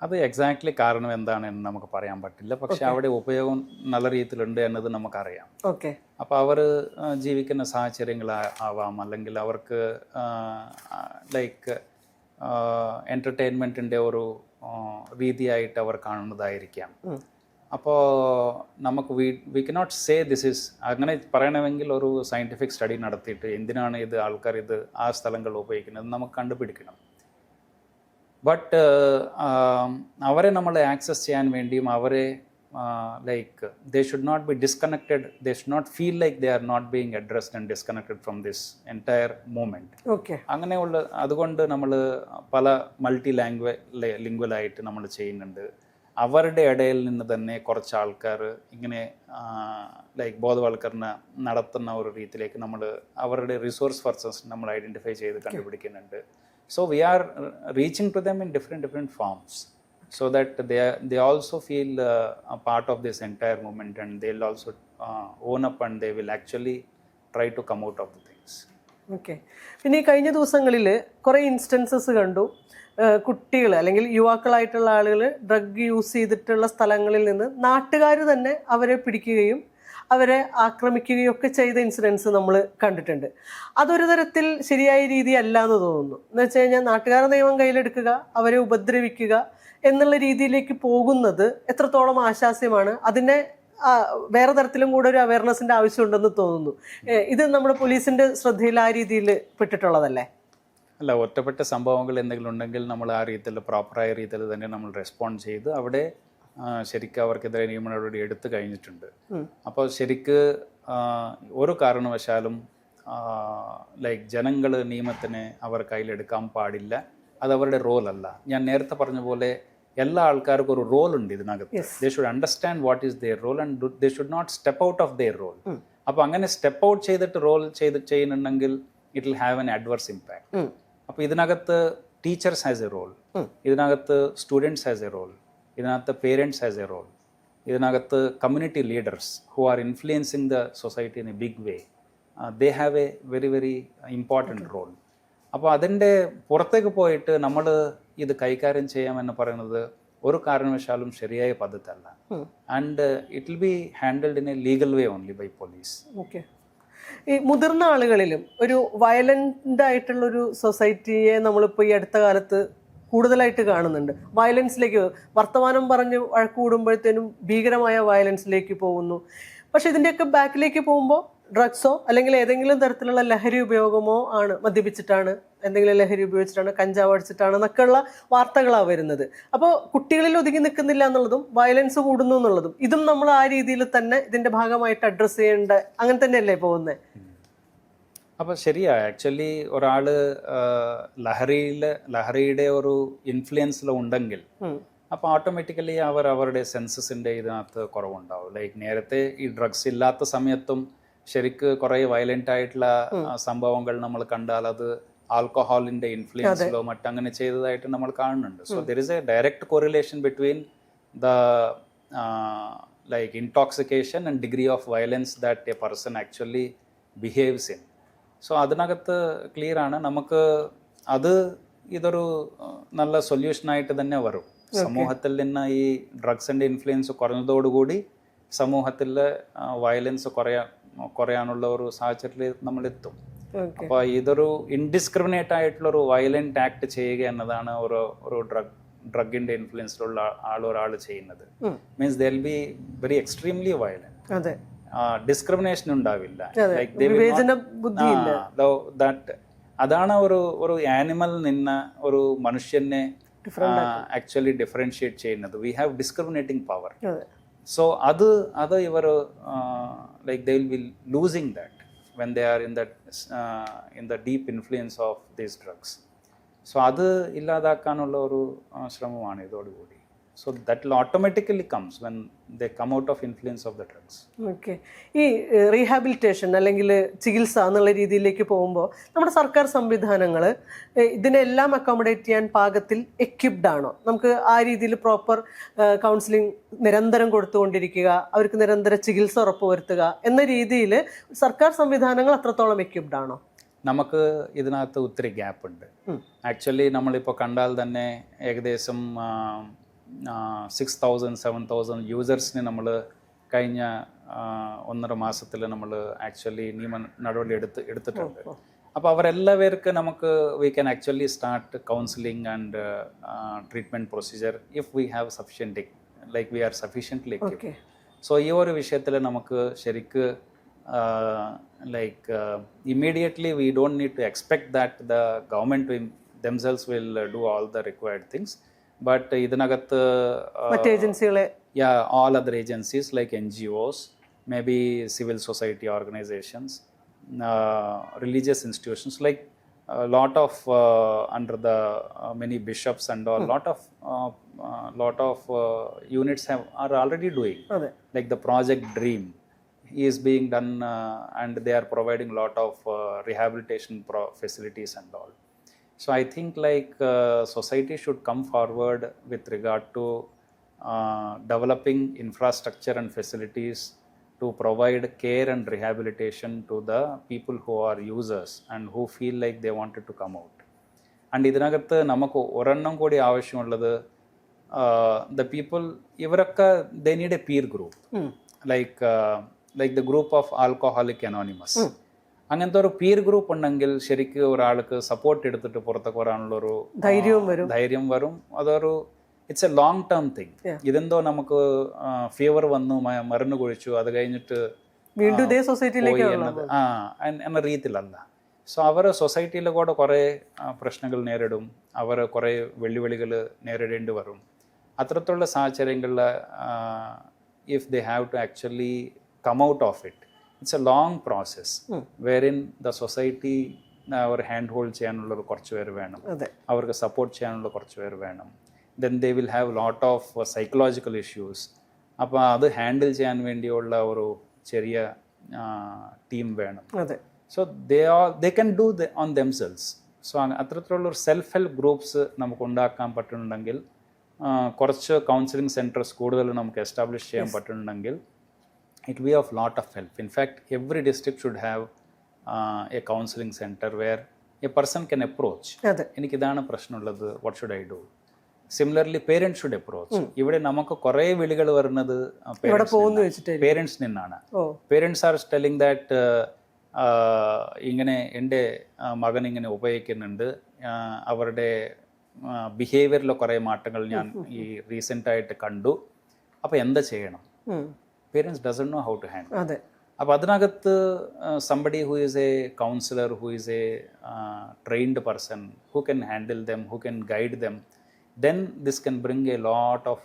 അത് എക്സാക്ട്ലി കാരണം എന്താണെന്ന് നമുക്ക് പറയാൻ പറ്റില്ല. പക്ഷെ അവിടെ ഉപയോഗം നല്ല രീതിയിലുണ്ട് എന്നത് നമുക്കറിയാം. അപ്പോൾ അവർ ജീവിക്കുന്ന സാഹചര്യങ്ങൾ ആവാം, അല്ലെങ്കിൽ അവർക്ക് ലൈക്ക് എൻ്റർടൈൻമെൻറ്റിൻ്റെ ഒരു രീതിയായിട്ട് അവർ കാണുന്നതായിരിക്കാം. അപ്പോൾ നമുക്ക് we cannot say this is, അങ്ങനെ പറയണമെങ്കിൽ ഒരു സയൻറ്റിഫിക് സ്റ്റഡി നടത്തിയിട്ട് എന്തിനാണ് ഇത് ആൾക്കാർ ഇത് ആ സ്ഥലങ്ങൾ ഉപയോഗിക്കുന്നത് നമുക്ക് കണ്ടുപിടിക്കണം. ബട്ട് അവരെ നമ്മൾ ആക്സസ് ചെയ്യാൻ വേണ്ടിയും അവരെ like they should not be disconnected, they should not feel like they are not being addressed and disconnected from this entire movement. അങ്ങനെയുള്ള അതുകൊണ്ട് നമ്മൾ പല മൾട്ടി ലിംഗ്വലായിട്ട് നമ്മൾ ചെയ്യുന്നുണ്ട്. അവരുടെ ഇടയിൽ നിന്ന് തന്നെ കുറച്ച് ആൾക്കാർ ഇങ്ങനെ ലൈക്ക് ബോധവൽക്കരണം നടത്തുന്ന ഒരു രീതിയിലേക്ക് നമ്മൾ അവരുടെ റിസോഴ്സ് പേഴ്സൺസ് നമ്മൾ ഐഡൻറ്റിഫൈ ചെയ്ത് കണ്ടുപിടിക്കുന്നുണ്ട്. So we are reaching to them in different forms, so that they also feel a part of this entire movement, and they'll also own up and they will actually try to come out of the things. Okay. പിന്നെ ഈ കഴിഞ്ഞ ദിവസങ്ങളിൽ കുറേ instances കണ്ടു. കുട്ടികൾ അല്ലെങ്കിൽ യുവാക്കളായിട്ടുള്ള ആളുകൾ drug use ചെയ്തിട്ടുള്ള സ്ഥലങ്ങളിൽ നിന്ന് നാട്ടുകാർ തന്നെ അവരെ പിടിക്കുകയും അവരെ ആക്രമിക്കുകയൊക്കെ ചെയ്ത ഇൻസിഡൻസ് നമ്മൾ കണ്ടിട്ടുണ്ട്. അതൊരു തരത്തിൽ ശരിയായ രീതി അല്ല എന്ന് തോന്നുന്നു. എന്ന് വെച്ച് കഴിഞ്ഞാൽ നാട്ടുകാരുടെ നിയമം കയ്യിലെടുക്കുക, അവരെ ഉപദ്രവിക്കുക എന്നുള്ള രീതിയിലേക്ക് പോകുന്നത് എത്രത്തോളം ആശാസ്യമാണ്? അതിനെ വേറെ തരത്തിലും കൂടെ ഒരു അവയർനെസ്സിൻ്റെ ആവശ്യമുണ്ടെന്ന് തോന്നുന്നു. ഇത് നമ്മുടെ പോലീസിൻ്റെ ശ്രദ്ധയിൽ ആ രീതിയിൽ പെട്ടിട്ടുള്ളതല്ലേ? അല്ല, ഒറ്റപ്പെട്ട സംഭവങ്ങൾ എന്തെങ്കിലും ഉണ്ടെങ്കിൽ നമ്മൾ ആ രീതിയിൽ പ്രോപ്പറായ രീതിയിൽ തന്നെ നമ്മൾ റെസ്പോണ്ട് ചെയ്ത് അവിടെ ശരിക്കും അവർക്കെതിരെ നിയമ നടപടി എടുത്തു കഴിഞ്ഞിട്ടുണ്ട്. അപ്പോൾ ശരിക്ക് ഒരു കാരണവശാലും ലൈക്ക് ജനങ്ങൾ നിയമത്തിനെ അവർ കയ്യിലെടുക്കാൻ പാടില്ല. അത് അവരുടെ റോളല്ല. ഞാൻ നേരത്തെ പറഞ്ഞ പോലെ എല്ലാ ആൾക്കാർക്കും ഒരു റോൾ ഉണ്ട് ഇതിനകത്ത്. They should understand what is their role and they should not step out of their role. അപ്പോൾ അങ്ങനെ സ്റ്റെപ്പ് ഔട്ട് ചെയ്തിട്ട് റോൾ ചെയ്യുന്നുണ്ടെങ്കിൽ it will have an adverse impact. അപ്പോൾ ഇതിനകത്ത് ടീച്ചേഴ്സ് ഹാസ് എ റോൾ, ഇതിനകത്ത് സ്റ്റുഡൻസ് ഹാസ് എ റോൾ, ഇതിനകത്ത് parents has a role, ഇതിനകത്ത് community leaders who are influencing the society in a big way, they have a very very important role. അപ്പോൾ അതിൻ്റെ പുറത്തേക്ക് പോയിട്ട് നമ്മൾ ഇത് കൈകാര്യം ചെയ്യാമെന്ന് പറയുന്നത് ഒരു കാരണവശാലും ശരിയായ പദ്ധതിയല്ല. And it will be handled in a legal way only by police. Okay. ഈ മുതിർന്ന ആളുകളിലും ഒരു വയലൻ്റ് ആയിട്ടുള്ളൊരു സൊസൈറ്റിയെ നമ്മളിപ്പോൾ ഈ അടുത്ത കാലത്ത് കൂടുതലായിട്ട് കാണുന്നുണ്ട്. വയലൻസിലേക്ക് വർത്തമാനം പറഞ്ഞ് വഴക്ക് കൂടുമ്പോഴത്തേനും ഭീകരമായ വയലൻസിലേക്ക് പോകുന്നു. പക്ഷെ ഇതിൻ്റെയൊക്കെ ബാക്കിലേക്ക് പോകുമ്പോൾ ഡ്രഗ്സോ അല്ലെങ്കിൽ ഏതെങ്കിലും തരത്തിലുള്ള ലഹരി ഉപയോഗമോ ആണ്, മദ്യപിച്ചിട്ടാണ്, എന്തെങ്കിലും ലഹരി ഉപയോഗിച്ചിട്ടാണ്, കഞ്ചാവ് അടിച്ചിട്ടാണ് എന്നൊക്കെയുള്ള വാർത്തകളാണ് വരുന്നത്. അപ്പോൾ കുട്ടികളിൽ ഒതുങ്ങി നിൽക്കുന്നില്ല എന്നുള്ളതും വയലൻസ് കൂടുന്നു എന്നുള്ളതും ഇതും നമ്മൾ ആ രീതിയിൽ തന്നെ ഇതിൻ്റെ ഭാഗമായിട്ട് അഡ്രസ്സ് ചെയ്യേണ്ട അങ്ങനെ തന്നെയല്ലേ പോകുന്നത്? അപ്പോൾ ശരിയാ. ആക്ച്വലി ഒരാൾ ലഹരിയുടെ ഒരു ഇൻഫ്ലുവൻസിൽ ഉണ്ടെങ്കിൽ അപ്പോൾ ഓട്ടോമാറ്റിക്കലി അവരുടെ സെൻസസിൻ്റെ ഇതിനകത്ത് കുറവുണ്ടാവും. ലൈക്ക് നേരത്തെ ഈ ഡ്രഗ്സ് ഇല്ലാത്ത സമയത്തും ശരിക്ക് കുറേ വയലൻ്റ് ആയിട്ടുള്ള സംഭവങ്ങൾ നമ്മൾ കണ്ടാൽ അത് ആൽക്കഹോളിൻ്റെ ഇൻഫ്ലുവൻസിലോ മറ്റങ്ങനെ ചെയ്തതായിട്ട് നമ്മൾ കാണുന്നുണ്ട്. So there is A direct correlation between the like intoxication and degree of violence that A person actually behaves in. So അതിനകത്ത് ക്ലിയർ ആണ്. നമുക്ക് അത് ഇതൊരു നല്ല സൊല്യൂഷനായിട്ട് തന്നെ വരും. സമൂഹത്തിൽ നിന്ന് ഈ ഡ്രഗ്സിൻ്റെ ഇൻഫ്ലുവൻസ് കുറഞ്ഞതോടുകൂടി സമൂഹത്തിൽ വയലൻസ് കുറയാനുള്ള ഒരു സാഹചര്യത്തിൽ നമ്മളെത്തും. അപ്പോൾ ഇതൊരു ഇൻഡിസ്ക്രിമിനേറ്റ് ആയിട്ടുള്ളൊരു വയലന്റ് ആക്ട് ചെയ്യുക എന്നതാണ് ഒരു ഡ്രഗിൻ്റെ ഇൻഫ്ലുവൻസിലുള്ള ഒരാൾ ചെയ്യുന്നത്. Means there will be very extremely violent. Discrimination ഉണ്ടാവില്ല. അതാണ് ഒരു ആനിമൽ നിന്ന് ഒരു മനുഷ്യനെ ആക്ച്വലി ഡിഫറൻഷിയേറ്റ് ചെയ്യുന്നത്. We have discriminating power. So അത് ഇവർ like they will be losing that when they are in the deep influence of these drugs. So അത് ഇല്ലാതാക്കാനുള്ള ഒരു ശ്രമമാണ് ഇതോടുകൂടി. So that will automatically comes when they come out of influence of the drugs. Okay. ഈ rehabilitation അല്ലെങ്കിൽ ചികിത്സ എന്നുള്ള രീതിയിലേക്ക് പോകുമ്പോൾ നമ്മുടെ സർക്കാർ സംവിധാനങ്ങൾ ഇതിനെല്ലാം അക്കോമഡേറ്റ് ചെയ്യാൻ പാകത്തിൽ എക്യുപ്ഡ് ആണോ? നമുക്ക് ആ രീതിയിൽ പ്രോപ്പർ കൗൺസിലിംഗ് നിരന്തരം കൊടുത്തുകൊണ്ടിരിക്കുക, അവർക്ക് നിരന്തര ചികിത്സ ഉറപ്പുവരുത്തുക എന്ന രീതിയിൽ സർക്കാർ സംവിധാനങ്ങൾ അത്രത്തോളം എക്യുപ്ഡ് ആണോ? നമുക്ക് ഇതിനകത്ത് ഒത്തിരി ഗ്യാപ്പ് ഉണ്ട്. ആക്ച്വലി നമ്മളിപ്പോൾ കണ്ടാൽ തന്നെ ഏകദേശം 6,000-7,000 യൂസേഴ്സിന് നമ്മൾ കഴിഞ്ഞ 1.5 മാസത്തിൽ നമ്മൾ ആക്ച്വലി നിയമ നടപടി എടുത്തിട്ടുണ്ട്. അപ്പോൾ അവരെല്ലാവർക്കും നമുക്ക് we can actually start counselling and treatment procedure if we have sufficient like we are sufficiently equipped. So ഈ ഒരു വിഷയത്തിൽ നമുക്ക് ശരിക്ക് like immediately we don't need to expect that the government themselves will do all the required things, but idinagathu agency all other agencies like NGOs, maybe civil society organizations, religious institutions, like a lot of under the many bishops and all, lot of units are already doing like the Project Dream is being done and they are providing a lot of rehabilitation facilities and all. So I think like society should come forward with regard to developing infrastructure and facilities to provide care and rehabilitation to the people who are users and who feel like they wanted to come out. And ഇതിനകത്ത് നമുക്ക് ഒരെണ്ണം കൂടി ആവശ്യമുള്ളത് the people ഇവരൊക്കെ they need a peer group, like the group of Alcoholics Anonymous. അങ്ങനത്തെ ഒരു peer group ഉണ്ടെങ്കിൽ ശരിക്കും ഒരാൾക്ക് സപ്പോർട്ട് എടുത്തിട്ട് പുറത്തേക്ക് വരാനുള്ളൊരു ധൈര്യം വരും. അതൊരു it's A long term thing. ഇതെന്തോ നമുക്ക് ഫീവർ വന്നു മരുന്ന് കുഴിച്ചു അത് കഴിഞ്ഞിട്ട് വീണ്ടും ഇതേ സൊസൈറ്റിയിലേക്ക് എന്ന രീതിയിലല്ല. സോ അവർ സൊസൈറ്റിയിൽ കൂടെ കുറേ പ്രശ്നങ്ങൾ നേരിടും, അവർ കുറേ വെല്ലുവിളികൾ നേരിടേണ്ടി വരും. അത്തരത്തിലുള്ള സാഹചര്യങ്ങളിൽ if they have to actually come out of it, it's a long process wherein the society അവർ ഹാൻഡ് ഹോൾഡ് ചെയ്യാനുള്ള കുറച്ച് പേര് വേണം, അവർക്ക് സപ്പോർട്ട് ചെയ്യാനുള്ള കുറച്ച് പേര് വേണം. Then they will have lot of psychological issues. അപ്പോൾ അത് ഹാൻഡിൽ ചെയ്യാൻ വേണ്ടിയുള്ള ഒരു ചെറിയ ടീം വേണം. So they can do on themselves. So അത്തരത്തിലുള്ളൊരു സെൽഫ് ഹെൽപ്പ് ഗ്രൂപ്പ്സ് നമുക്ക് ഉണ്ടാക്കാൻ പറ്റുന്നുണ്ടെങ്കിൽ, കുറച്ച് കൗൺസിലിംഗ് സെൻറ്റേഴ്സ് കൂടുതൽ നമുക്ക് എസ്റ്റാബ്ലിഷ് ചെയ്യാൻ പറ്റുന്നുണ്ടെങ്കിൽ it will be of lot of help. In fact, every district should have a counseling center where a person can approach. എനിക്ക് ഇതാണ് പ്രശ്നമുള്ളത്, what should I do? Similarly, parents should approach. ഇവിടെ നമുക്ക് കുറേ വിളികൾ വരുന്നത് പേരൻസ് നിന്നാണ്. Parents are telling that ഇങ്ങനെ എൻ്റെ മകൻ ഇങ്ങനെ ഉപയോഗിക്കുന്നുണ്ട്, അവരുടെ ബിഹേവിയറിലെ കുറേ മാറ്റങ്ങൾ ഞാൻ ഈ റീസെൻ്റായിട്ട് കണ്ടു, അപ്പോൾ എന്താ ചെയ്യണം? Parents doesn't know how to handle. അതെ. അപ്പോൾ അതിനകത്ത് somebody who is a counsellor, who is a trained person, who can handle them, who can guide them, then this can bring a lot of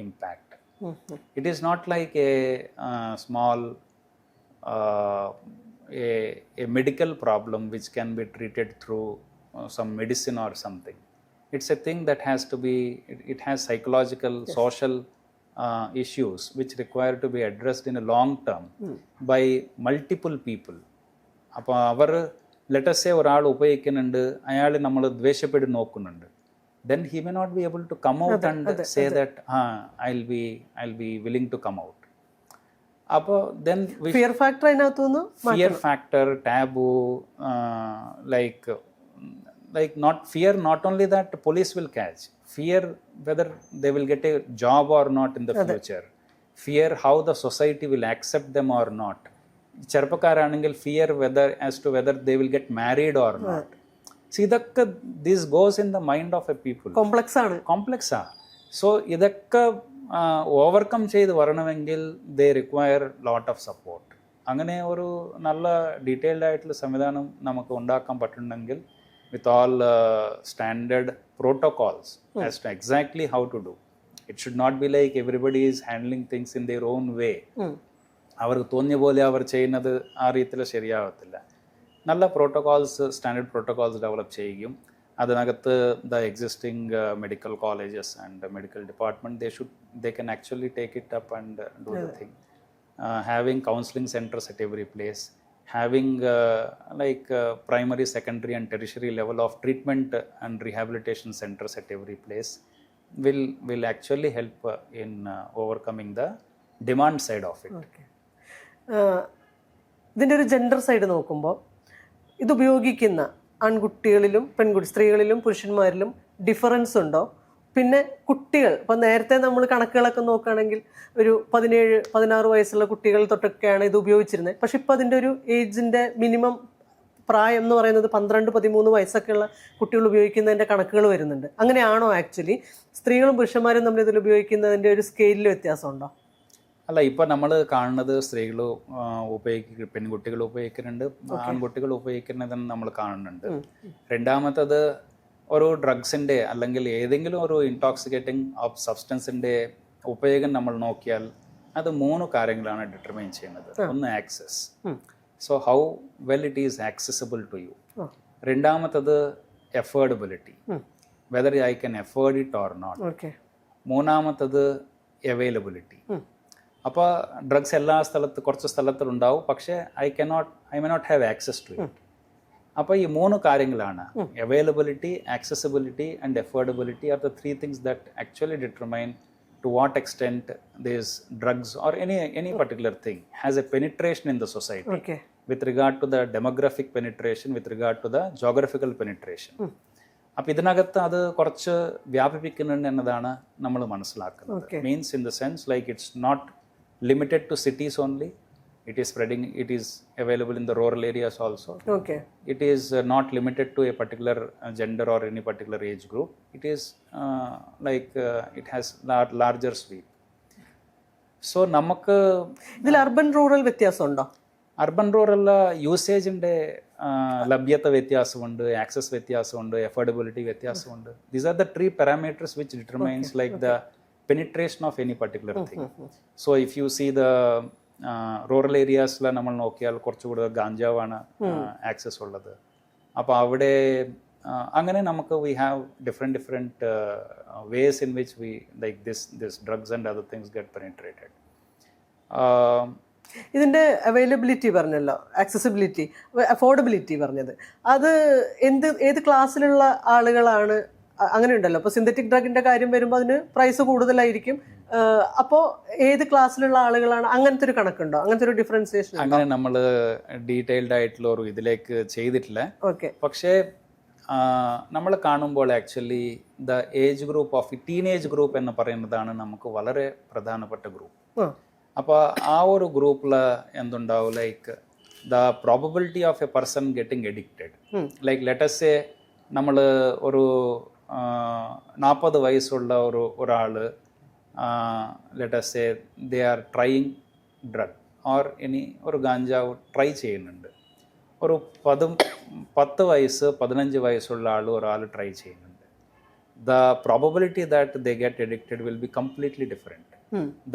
impact. It is not like a small a medical problem which can be treated through some medicine or something. It's a thing that has to be, it has psychological, social issues which require to be addressed in a long term by multiple people. അപ്പോൾ അവർ let's say ഒരാൾ ഉപയോഗിക്കുന്നുണ്ട്, അയാൾ നമ്മൾ ദ്വേഷപ്പെട്ട് നോക്കുന്നുണ്ട്, then he may not be able to come out and say that I'll be willing to come out. അപ്പോൾ then fear factor അതിനകത്തുനിന്ന് fear factor, taboo, like not fear, not only that police will catch, fear whether they will get a job or not in the future, fear how the society will accept them or not. ചെറുപ്പക്കാരാണെങ്കിൽ fear as to whether they will get married or not. ഇതൊക്കെ this goes in the mind of a people. കോംപ്ലക്സാ. So ഇതൊക്കെ overcome ചെയ്ത് വരണമെങ്കിൽ they require lot of support. അങ്ങനെ ഒരു നല്ല detailed ആയിട്ടുള്ള സംവിധാനം നമുക്ക് ഉണ്ടാക്കാൻ പറ്റുന്നുണ്ടെങ്കിൽ with all standard protocols as to exactly how to do. It should not be like everybody is handling things in their own way. അവർക്ക് തോന്നിയ പോലെ അവർ ചെയ്യുന്നത് ആ രീതിയിൽ ശരിയാവത്തില്ല. നല്ല പ്രോട്ടോകോൾസ്, സ്റ്റാൻഡേർഡ് പ്രോട്ടോകോൾസ് ഡെവലപ്പ് ചെയ്യുകയും അതിനകത്ത് the existing medical colleges and medical department they can actually take it up and do the thing. Having counseling centers at every place, having primary, secondary and tertiary level of treatment and rehabilitation centers at every place will actually help in overcoming the demand side of it. ഇതിൻ്റെ ഒരു gender side നോക്കുമ്പോൾ ഇത് ഉപയോഗിക്കുന്ന ആൺകുട്ടികളിലും സ്ത്രീകളിലും പുരുഷന്മാരിലും difference ഉണ്ടോ? പിന്നെ കുട്ടികൾ, ഇപ്പം നേരത്തെ നമ്മൾ കണക്കുകളൊക്കെ നോക്കുകയാണെങ്കിൽ ഒരു 17-16 വയസ്സുള്ള കുട്ടികൾ തൊട്ടൊക്കെയാണ് ഇത് ഉപയോഗിച്ചിരുന്നത്. പക്ഷെ ഇപ്പോൾ അതിൻ്റെ ഒരു ഏജിൻ്റെ മിനിമം പ്രായം എന്ന് പറയുന്നത് 12-13 വയസ്സൊക്കെയുള്ള കുട്ടികൾ ഉപയോഗിക്കുന്നതിൻ്റെ കണക്കുകൾ വരുന്നുണ്ട്. അങ്ങനെയാണോ ആക്ച്വലി സ്ത്രീകളും പുരുഷന്മാരും നമ്മൾ ഇതിൽ ഉപയോഗിക്കുന്നതിൻ്റെ ഒരു സ്കെയിലിൽ വ്യത്യാസമുണ്ടോ? അല്ല, ഇപ്പം നമ്മൾ കാണുന്നത് സ്ത്രീകൾ പെൺകുട്ടികൾ ഉപയോഗിക്കുന്നുണ്ട്, ആൺകുട്ടികൾ ഉപയോഗിക്കുന്നതെന്ന് നമ്മൾ കാണുന്നുണ്ട്. രണ്ടാമത്തത് ഒരു ഡ്രഗ്സിൻ്റെ അല്ലെങ്കിൽ ഏതെങ്കിലും ഒരു ഇൻടോക്സിക്കേറ്റിംഗ് സബ്സ്റ്റൻസിൻ്റെ ഉപയോഗം നമ്മൾ നോക്കിയാൽ അത് 3 കാര്യങ്ങളാണ് ഡിറ്റർമൈൻ ചെയ്യുന്നത്. ഒന്ന് access, so how well it is accessible to you. രണ്ടാമത്തത് affordability, whether I can afford it or not. മൂന്നാമത്തത് അവൈലബിലിറ്റി. അപ്പോൾ ഡ്രഗ്സ് എല്ലാ കുറച്ച് സ്ഥലത്തുണ്ടാവും, പക്ഷേ I may not have access to it. അപ്പോൾ ഈ 3 കാര്യങ്ങളാണ്, availability, accessibility and affordability are the 3 things that actually determine to what extent these drugs or any particular thing has a penetration in the society with regard to the demographic penetration, with regard to the geographical penetration. അപ്പോൾ ഇതിനകത്ത് അത് കുറച്ച് വ്യാപിപ്പിക്കുന്നുണ്ട് എന്നതാണ് നമ്മൾ മനസ്സിലാക്കുന്നത്. Means in the sense like it's not limited to cities only, it is spreading, it is available in the rural areas also. It is not limited to a particular gender or any particular age group. It is it has larger sweep. So നമുക്ക് ഇതിൽ urban rural വ്യത്യാസമുണ്ടോ? Urban rural യൂസേജിൻ്റെ ലഭ്യത വ്യത്യാസമുണ്ട്, access വ്യത്യാസമുണ്ട്, എഫോർഡബിലിറ്റി വ്യത്യാസമുണ്ട്. These are the 3 parameters which determines like the penetration of any particular thing. So if you see the rural areas la നമ്മൾ നോക്കിയാൽ കുറച്ചുകൂടെ ഗാഞ്ചാവാണ് access ഉള്ളത്. അപ്പോൾ അവിടെ അങ്ങനെ നമുക്ക് we have different ways in which we like this drugs and other things get penetrated. ഇതിൻ്റെ availability പറഞ്ഞല്ലോ, ആക്സസിബിലിറ്റി, അഫോർഡബിലിറ്റി പറഞ്ഞത്, അത് ഏത് ക്ലാസ്സിലുള്ള ആളുകളാണ്? അങ്ങനെ ഉണ്ടല്ലോ. അപ്പോൾ സിന്തറ്റിക് ഡ്രഗിൻ്റെ കാര്യം വരുമ്പോൾ അതിന് പ്രൈസ് കൂടുതലായിരിക്കും. അപ്പോൾ ഏത് ക്ലാസ്സിലുള്ള ആളുകളാണ്? അങ്ങനത്തെ ഒരു കണക്കുണ്ടോ? അങ്ങനത്തെ ഒരു ഡിഫറൻസിയേഷൻ? അങ്ങനെ നമ്മൾ ഡീറ്റെയിൽഡ് ആയിട്ടുള്ള ഒരു ഇതിലേക്ക് ചെയ്തിട്ടില്ല. പക്ഷേ നമ്മൾ കാണുമ്പോൾ actually the age group of teenage group എന്ന് പറയുന്നതാണ് നമുക്ക് വളരെ പ്രധാനപ്പെട്ട ഗ്രൂപ്പ്. അപ്പോൾ ആ ഒരു ഗ്രൂപ്പിൽ എന്തുണ്ടാവും, like the probability of A person getting addicted, like let's say നമ്മൾ ഒരു 40 വയസ്സുള്ള ഒരാൾ let us say they are trying drug or ഇനി ഒരു ഗാഞ്ചാവ് ട്രൈ ചെയ്യുന്നുണ്ട്, ഒരു 10 വയസ്സ് 15 വയസ്സുള്ള ഒരാൾ ട്രൈ ചെയ്യുന്നുണ്ട്, the probability that they get addicted will be completely different.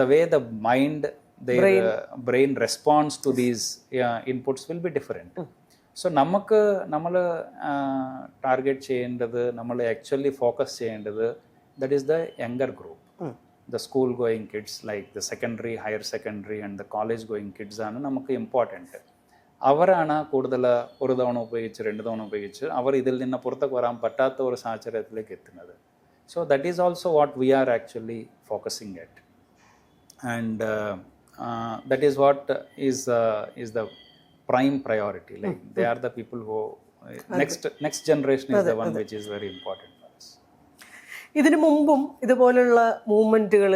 The way the mind, their brain responds to these inputs will be different. So നമ്മൾ target ചെയ്യേണ്ടത്, നമ്മൾ ആക്ച്വലി ഫോക്കസ് ചെയ്യേണ്ടത് that is the younger group, the school going kids, like the secondary, higher secondary and the college going kids ആണ് നമുക്ക് important. അവരാണ് കൂടുതൽ ഒരു തവണ ഉപയോഗിച്ച് 2 തവണ ഉപയോഗിച്ച് അവർ ഇതിൽ നിന്ന് പുറത്തേക്ക് വരാൻ പറ്റാത്ത ഒരു സാഹചര്യത്തിലേക്ക് എത്തുന്നത്. So that is also what we are actually focusing at, and that is what is the prime priority. Like they are the people who next generation is the one which is very important for us. ഇതിനു മുമ്പും ഇതുപോലുള്ള മൂവ്മെന്റുകൾ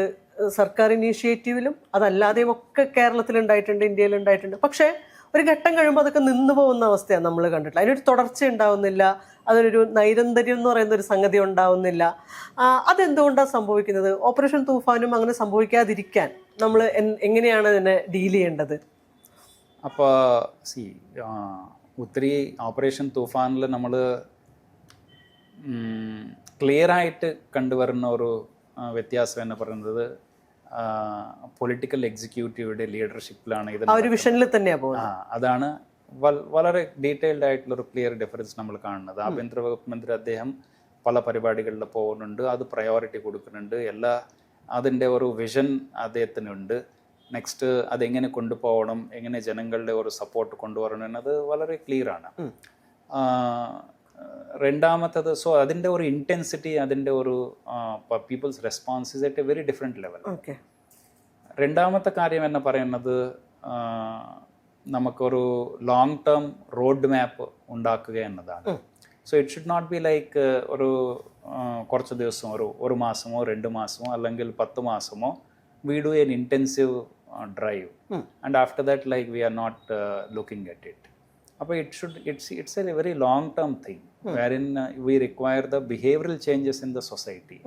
സർക്കാർ ഇനീഷ്യേറ്റീവിലും അതല്ലാതെയും ഒക്കെ കേരളത്തിലുണ്ടായിട്ടുണ്ട്, ഇന്ത്യയിലുണ്ടായിട്ടുണ്ട്. പക്ഷേ ഒരു ഘട്ടം കഴിയുമ്പോൾ അതൊക്കെ നിന്നു പോകുന്ന അവസ്ഥയാണ് നമ്മൾ കണ്ടിട്ടുള്ളത്. അതിനൊരു തുടർച്ച ഉണ്ടാവുന്നില്ല, അതിനൊരു നൈരന്തര്യം എന്ന് പറയുന്ന ഒരു സംഗതി ഉണ്ടാവുന്നില്ല. അതെന്തുകൊണ്ടാണ് സംഭവിക്കുന്നത്? ഓപ്പറേഷൻ തൂഫാനും അങ്ങനെ സംഭവിക്കാതിരിക്കാൻ നമ്മൾ എങ്ങനെയാണ് അതിനെ ഡീൽ ചെയ്യേണ്ടത്? അപ്പോൾ ഒത്തിരി ഓപ്പറേഷൻ തൂഫാനിൽ നമ്മൾ ക്ലിയറായിട്ട് കണ്ടുവരുന്ന ഒരു വ്യത്യാസം എന്ന് പറയുന്നത് പൊളിറ്റിക്കൽ എക്സിക്യൂട്ടീവിൻ്റെ ലീഡർഷിപ്പിലാണ് ഇത്. ആ ഒരു വിഷനിൽ തന്നെയാണ് പോകുന്നത്. അതാണ് വളരെ ഡീറ്റെയിൽഡ് ആയിട്ടുള്ളൊരു ക്ലിയർ ഡിഫറൻസ് നമ്മൾ കാണുന്നത്. ആഭ്യന്തര വകുപ്പ് മന്ത്രി അദ്ദേഹം പല പരിപാടികളിൽ പോകുന്നുണ്ട്, അത് പ്രയോറിറ്റി കൊടുക്കുന്നുണ്ട്, അതിൻ്റെ ഒരു വിഷൻ അദ്ദേഹത്തിനുണ്ട്. നെക്സ്റ്റ് അതെങ്ങനെ കൊണ്ടുപോകണം, എങ്ങനെ ജനങ്ങളുടെ ഒരു സപ്പോർട്ട് കൊണ്ടുവരണം എന്നത് വളരെ ക്ലിയറാണ്. രണ്ടാമത്തത്, സോ അതിൻ്റെ ഒരു ഇൻറ്റൻസിറ്റി, അതിൻ്റെ ഒരു people's response is at a very different level. രണ്ടാമത്തെ കാര്യം എന്ന് പറയുന്നത് നമുക്കൊരു ലോങ് ടേം റോഡ് മാപ്പ് ഉണ്ടാക്കുക എന്നതാണ്. So it should not be like ഒരു കുറച്ച് ദിവസം, ഒരു മാസമോ 2 മാസമോ അല്ലെങ്കിൽ 10 മാസമോ we do an intensive drive, and after that like we are not looking at it. But it's a very long term thing, wherein we require the behavioral changes in the society.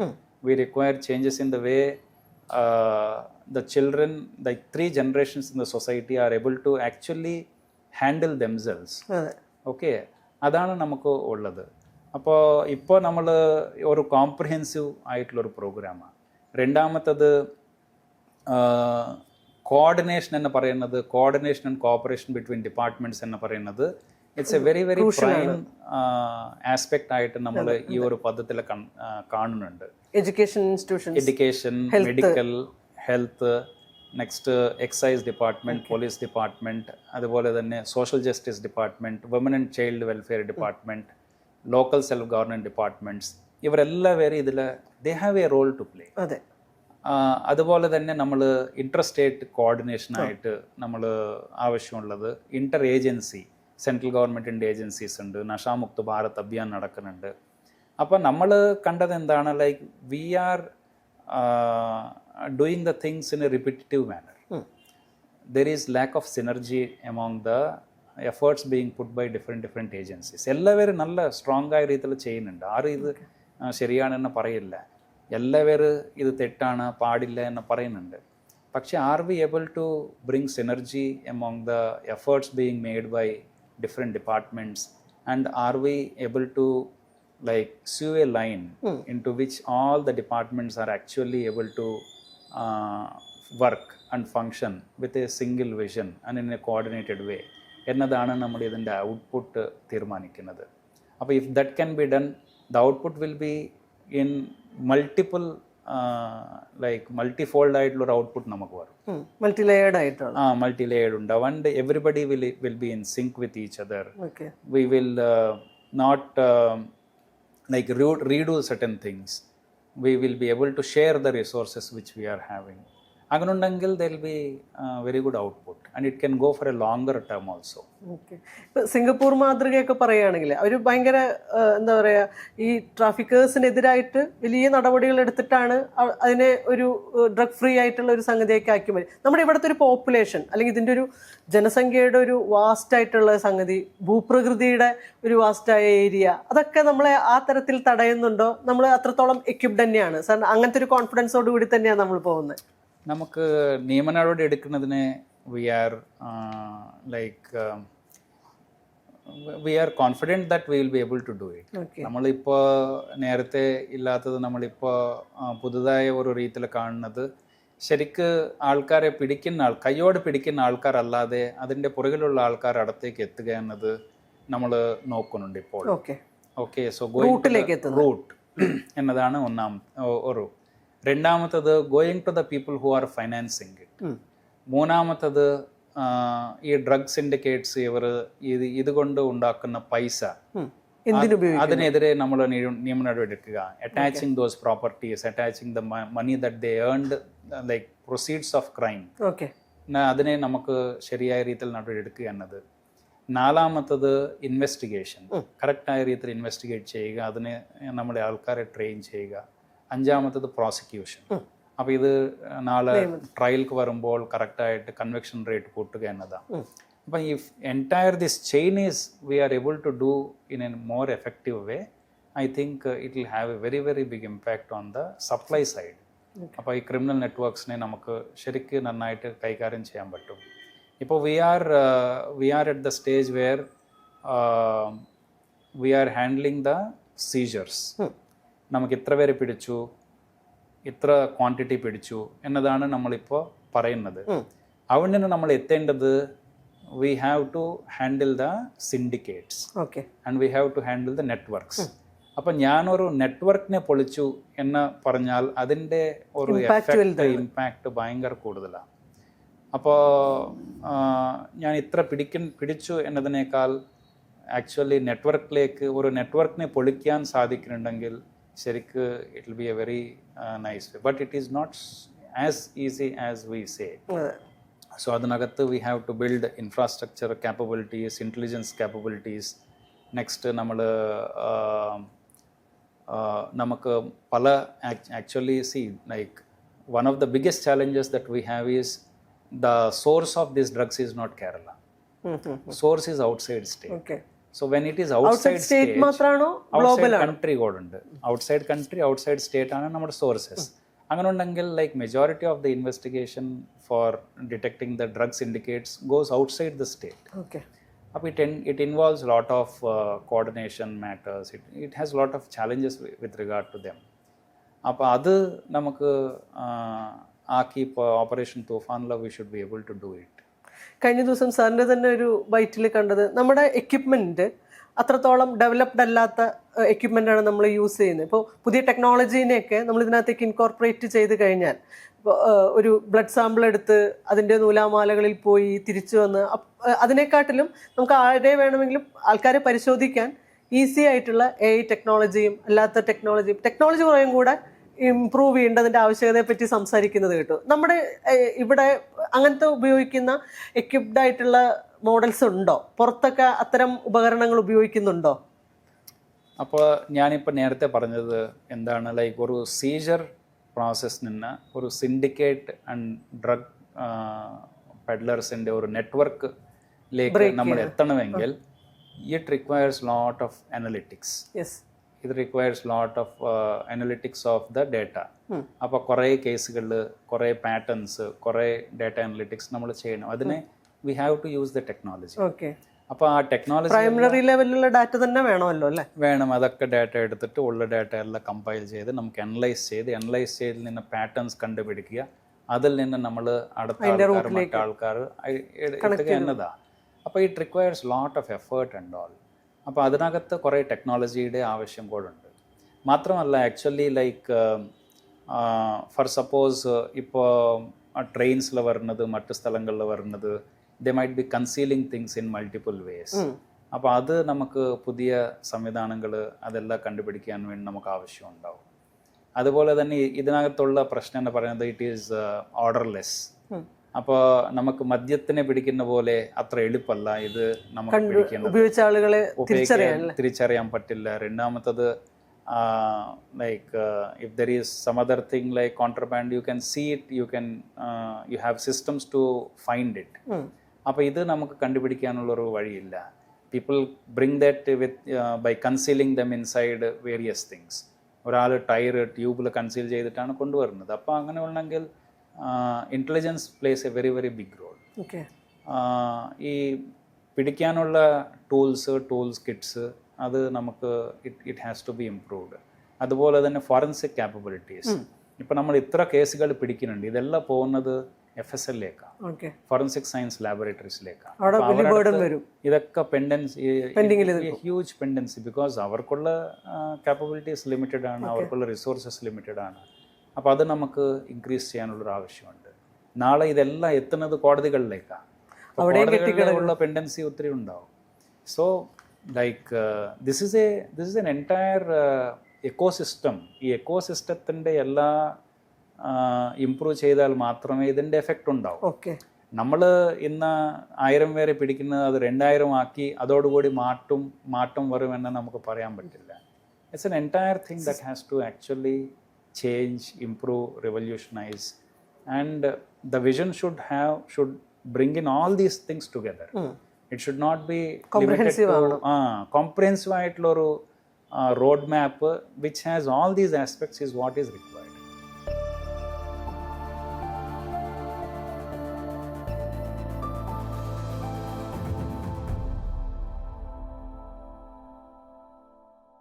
We require changes in the way the children, like 3 generations in the society are able to actually handle themselves. Okay, അതാണ് നമുക്ക് ഉള്ളത്. അപ്പോൾ ഇപ്പോൾ നമ്മൾ ഒരു comprehensive ആയിട്ടുള്ളൊരു പ്രോഗ്രാമാണ്. രണ്ടാമത്തത് കോർഡിനേഷൻ എന്ന് പറയുന്നത്, coordination and cooperation between departments എന്ന് പറയുന്നത് it's a very prime aspect ആയിട്ട് നമ്മൾ ഈ ഒരു പദ്ധതിയിൽ കാണുന്നുണ്ട്. Education, medical, health, next excise department, police department, അതുപോലെ തന്നെ social justice department, woman and child welfare department, local self government departments, ഇവരെല്ലാവരും ഇതിൽ they have a role to play. അതുപോലെ തന്നെ നമ്മൾ ഇന്റർ സ്റ്റേറ്റ് കോർഡിനേഷനായിട്ട് നമ്മൾ ആവശ്യമുള്ളത് ഇന്റർ ഏജൻസി, സെൻട്രൽ ഗവൺമെൻറ്റിൻ്റെ ഏജൻസീസ് ഉണ്ട്, നഷാമുക്ത് ഭാരത് അഭിയാൻ നടക്കുന്നുണ്ട്. അപ്പോൾ നമ്മൾ കണ്ടത് എന്താണ്, like we are doing the things in a repetitive manner. There is lack of synergy among the efforts being put by different agencies. എല്ലാവരും നല്ല സ്ട്രോങ് ആയ രീതിയിൽ ചെയ്യുന്നുണ്ട്, ആരും ഇത് ശരിയാണെന്ന് പറയില്ല, എല്ലാവരും ഇത് തെറ്റാണ് പാടില്ല എന്ന് പറയുന്നുണ്ട്. പക്ഷേ are we able to bring synergy among the efforts being made by different departments, and are we able to like sew a line into which all the departments are actually able to work and function with a single vision and in a coordinated way എന്നതാണ് നമ്മൾ ഇതിൻ്റെ output തീരുമാനിക്കുന്നത്. അപ്പോൾ if that can be done, the output will be in multiple like multifold ആയിട്ടുള്ളൊരു output നമുക്ക് വരും. Multilayered ഉണ്ടാവും, and everybody will be in sync with each other. We will not like redo certain things. We will be able to share the resources which we are having, അങ്ങനെ ഉണ്ടെങ്കിൽ there will be very good output and it can go for A longer term also. Okay. ഇപ്പം Singapore മാതൃകയൊക്കെ പറയുകയാണെങ്കിൽ അവർ ഭയങ്കര എന്താ പറയുക, ഈ ട്രാഫിക്കേഴ്സിനെതിരായിട്ട് വലിയ നടപടികൾ എടുത്തിട്ടാണ് അതിനെ ഒരു ഡ്രഗ് ഫ്രീ ആയിട്ടുള്ള ഒരു സംഗതിയൊക്കെ ആക്കി മാറി. നമ്മുടെ ഇവിടുത്തെ ഒരു പോപ്പുലേഷൻ അല്ലെങ്കിൽ ഇതിൻ്റെ ഒരു ജനസംഖ്യയുടെ ഒരു വാസ്റ്റ് ആയിട്ടുള്ള സംഗതി, ഭൂപ്രകൃതിയുടെ ഒരു വാസ്റ്റായ ഏരിയ, അതൊക്കെ നമ്മളെ ആ തരത്തിൽ തടയുന്നുണ്ടോ? നമ്മൾ അത്രത്തോളം എക്യുപ്ഡ് തന്നെയാണ് സാർ? അങ്ങനത്തെ ഒരു കോൺഫിഡൻസോട് കൂടി തന്നെയാണ് നമ്മൾ പോകുന്നത്. നമുക്ക് നിയമ നടപടി എടുക്കുന്നതിന് we are confident that we will be able to do it. നമ്മളിപ്പോൾ നേരത്തെ ഇല്ലാത്തത് നമ്മളിപ്പോൾ പുതുതായ ഒരു രീതിയിൽ കാണുന്നത് ശരിക്ക് ആൾക്കാരെ കയ്യോട് പിടിക്കുന്ന ആൾക്കാരല്ലാതെ അതിൻ്റെ പുറകിലുള്ള ആൾക്കാർ അടുത്തേക്ക് എത്തുക എന്നത് നമ്മൾ നോക്കുന്നുണ്ട് ഇപ്പോൾ. ഓക്കെ, സോ റൂട്ട് എന്നതാണ് ഒരു. രണ്ടാമത്തത് going to the people who are financing it. മൂന്നാമത്തത് ഈ ഡ്രഗ് സിൻഡിക്കേറ്റ്സ് ഇതുകൊണ്ട് ഉണ്ടാക്കുന്ന പൈസ, അതിനെതിരെ നമ്മൾ നിയമ നടപടി എടുക്കുക. Attaching those properties, attaching the money that they earned like proceeds of crime, അതിനെ നമുക്ക് ശരിയായ രീതിയിൽ നടപടി എടുക്കുക എന്നത്. നാലാമത്തത് ഇൻവെസ്റ്റിഗേഷൻ, കറക്റ്റായ രീതിയിൽ ഇൻവെസ്റ്റിഗേറ്റ് ചെയ്യുക, അതിനെ നമ്മുടെ ആൾക്കാരെ ട്രെയിൻ ചെയ്യുക. അഞ്ചാമത്തത് പ്രോസിക്യൂഷൻ. അപ്പോൾ ഇത് നാളെ ട്രയൽക്ക് വരുമ്പോൾ കറക്റ്റായിട്ട് കൺവിക്ഷൻ റേറ്റ് കൂട്ടുക എന്നതാണ്. അപ്പം ഈ entire this chain is we are able to do in a more effective way, I think it will have a very very big impact on the supply side. അപ്പോൾ ഈ ക്രിമിനൽ നെറ്റ്വർക്ക്സിനെ നമുക്ക് ശരിക്കും നന്നായിട്ട് കൈകാര്യം ചെയ്യാൻ പറ്റും. ഇപ്പോൾ we are at the stage where we are handling the seizures. നമുക്ക് ഇത്ര പേരെ പിടിച്ചു, ഇത്ര ക്വാണ്ടിറ്റി പിടിച്ചു എന്നതാണ് നമ്മളിപ്പോൾ പറയുന്നത്. അവിടെ നിന്ന് നമ്മൾ എത്തേണ്ടത് we have to handle the syndicates and we have to handle the networks. അപ്പം ഞാനൊരു നെറ്റ്വർക്കിനെ പൊളിച്ചു എന്ന് പറഞ്ഞാൽ അതിൻ്റെ ഒരു ഇമ്പാക്റ്റ് ഭയങ്കര കൂടുതലാണ്. അപ്പോൾ ഞാൻ ഇത്ര പിടിച്ചു എന്നതിനേക്കാൾ ആക്ച്വലി ഒരു നെറ്റ്വർക്കിനെ പൊളിക്കാൻ സാധിക്കുന്നുണ്ടെങ്കിൽ ശരിക്ക് it will be a very nice way. But it is not as easy as we say. So അതിനകത്ത് we have to build infrastructure capabilities, intelligence capabilities. Next നമുക്ക് പല actually like one of the biggest challenges that we have is the source of these drugs is not Kerala. Source is outside state. So when it is outside state മാത്രാണോ global country കോഡുണ്ട്. outside country, outside state ആണ് നമ്മുടെ sources. അങ്ങനെ ഉണ്ടെങ്കിൽ like majority of the investigation for detecting the drug syndicates goes outside the state. അപ്പോൾ it involves a lot of coordination matters. It has a lot of challenges with regard to them. അപ്പോൾ അത് നമുക്ക് ആക്കി ഇപ്പോൾ operation തൂഫാനിൽ we should be able to do it. കഴിഞ്ഞ ദിവസം സാറിൻ്റെ തന്നെ ഒരു ബൈറ്റിൽ കണ്ടത് നമ്മുടെ എക്യുപ്മെൻറ്റ് അത്രത്തോളം ഡെവലപ്ഡ് അല്ലാത്ത എക്യുപ്മെൻ്റാണ് നമ്മൾ യൂസ് ചെയ്യുന്നത്. ഇപ്പോൾ പുതിയ ടെക്നോളജീനെയൊക്കെ നമ്മൾ ഇതിനകത്തേക്ക് ഇൻകോർപ്പറേറ്റ് ചെയ്ത് കഴിഞ്ഞാൽ, ഇപ്പോൾ ഒരു ബ്ലഡ് സാമ്പിൾ എടുത്ത് അതിൻ്റെ നൂലാമാലകളിൽ പോയി തിരിച്ചു വന്ന് അതിനെക്കാട്ടിലും നമുക്ക് ആരെ വേണമെങ്കിലും ആൾക്കാരെ പരിശോധിക്കാൻ ഈസി ആയിട്ടുള്ള AI ടെക്നോളജിയും അല്ലാത്ത ടെക്നോളജി കുറേയും കൂടെ ഇംപ്രൂവ് ചെയ്യേണ്ടതിൻ്റെ ആവശ്യകതയെപ്പറ്റി സംസാരിക്കുന്നത് കേട്ടു. നമ്മുടെ ഇവിടെ അങ്ങനത്തെ ഉപയോഗിക്കുന്ന എക്യുപ്ഡ് ആയിട്ടുള്ള മോഡൽസ് ഉണ്ടോ? പുറത്തൊക്കെ അത്തരം ഉപകരണങ്ങൾ ഉപയോഗിക്കുന്നുണ്ടോ? അപ്പോൾ ഞാനിപ്പോൾ നേരത്തെ പറഞ്ഞത് എന്താണ്, ലൈക്ക് ഒരു സീജർ പ്രോസസ്സിൽ നിന്ന് ഒരു സിൻഡിക്കേറ്റ് ആൻഡ് ഡ്രഗ് പെഡ്ലേഴ്സിൻ്റെ ഒരു നെറ്റ്വർക്കിലേക്ക് നമ്മൾ എത്തണമെങ്കിൽ it requires lot of analytics. ഇത് requires lot of analytics of the data. അപ്പോൾ കുറേ കേസുകളിൽ കുറേ പാറ്റേൺസ്, കുറേ ഡേറ്റ അനലിറ്റിക്സ് നമ്മൾ ചെയ്യണം. അതിന് we have to use the technology. അപ്പോൾ ആ ടെക്നോളജി പ്രൈമറി ലെവലിലുള്ള ഡാറ്റ തന്നെ വേണമല്ലോ അല്ലേ? വേണം. അതൊക്കെ ഡാറ്റ എടുത്തിട്ട് ഉള്ള ഡാറ്റ എല്ലാം കമ്പൈൽ ചെയ്ത് നമുക്ക് അനലൈസ് ചെയ്ത് നിന്ന് പാറ്റേൺസ് കണ്ടുപിടിക്കുക. അതിൽ നിന്ന് നമ്മൾ അടുത്ത ആൾക്കാർ മറ്റാൾക്കാർ എടുക്കുക എന്നതാണ്. അപ്പോൾ it requires lot of effort and all. അപ്പോൾ അതിനകത്ത് കുറേ ടെക്നോളജിയുടെ ആവശ്യം കൂടെ ഉണ്ട്. മാത്രമല്ല ആക്ച്വലി ലൈക്ക് ഫോർ സപ്പോസ് ഇപ്പോൾ ട്രെയിൻസിൽ വരുന്നത്, മറ്റു സ്ഥലങ്ങളിൽ വരുന്നത്, they might be concealing things in multiple vase. അപ്പോൾ അത് നമുക്ക് പുതിയ സംവിധാനങ്ങൾ അതെല്ലാം കണ്ടുപിടിക്കാൻ വേണ്ടി നമുക്ക് ആവശ്യമുണ്ടാവും. അതുപോലെ തന്നെ ഇതിനകത്തുള്ള പ്രശ്നം എന്ന് പറയുന്നത് ഇറ്റ് ഈസ് ഓർഡർലെസ്. അപ്പോൾ നമുക്ക് മദ്യത്തിനെ പിടിക്കുന്ന പോലെ അത്ര എളുപ്പമല്ല ഇത് നമുക്ക് പിടിക്കുന്നത്. ഉപയോഗിച്ച ആളുകളെ തിരിച്ചറിയാൻ പറ്റില്ല. രണ്ടാമത്തത് like if there is some other thing like contraband you can see it, you have systems to find it. അപ്പോൾ ഇത് നമുക്ക് കണ്ടുപിടിക്കാനുള്ളൊരു വഴിയില്ല. People bring that with by concealing them inside various things. ഒരാൾ ടയർ ട്യൂബിൽ കൺസീൽ ചെയ്തിട്ടാണ് കൊണ്ടുവരുന്നത്. അപ്പോൾ അങ്ങനെ ഉണ്ടെങ്കിൽ intelligence plays a very very big role. ഈ പിടിക്കാനുള്ള ടൂൾസ് കിറ്റ്സ് അത് നമുക്ക് it has to be improved. അതുപോലെ തന്നെ ഫോറൻസിക് ക്യാപ്പബിലിറ്റീസ്. ഇപ്പം നമ്മൾ ഇത്ര കേസുകൾ പിടിക്കുന്നുണ്ട്, ഇതെല്ലാം പോകുന്നത് FSL-ലേക്കാണ്, ഫോറൻസിക് സയൻസ് ലാബോറട്ടറീസിലേക്കാണ്. ഇതൊക്കെ ഹ്യൂജ് പെൻഡൻസി, ബിക്കോസ് അവർക്കുള്ള ക്യാപ്പബിലിറ്റീസ് ലിമിറ്റഡ് ആണ്, അവർക്കുള്ള റിസോഴ്സസ് ലിമിറ്റഡ് ആണ്. അപ്പോൾ അത് നമുക്ക് ഇൻക്രീസ് ചെയ്യാനുള്ളൊരു ആവശ്യമുണ്ട്. നാളെ ഇതെല്ലാം എത്തുന്നത് കോടതികളിലേക്കാണ്. കോടതികളിലുള്ള പെൻഡൻസി ഒത്തിരി ഉണ്ടാവും. So like this is an entire ecosystem. ഈ എക്കോസിസ്റ്റത്തിൻ്റെ എല്ലാ ഇംപ്രൂവ് ചെയ്താൽ മാത്രമേ ഇതിൻ്റെ എഫക്റ്റ് ഉണ്ടാവും. നമ്മൾ ഇന്ന് 1000 പേരെ പിടിക്കുന്നത് അത് 2000 ആക്കി അതോടുകൂടി മാറ്റം വരുമെന്ന് നമുക്ക് പറയാൻ പറ്റില്ല. It's an entire thing that has to actually change, improve, revolutionize, and the vision should bring in all these things together. It should not be comprehensive ആയിട്ടുള്ള ഒരു road map which has all these aspects is what is required.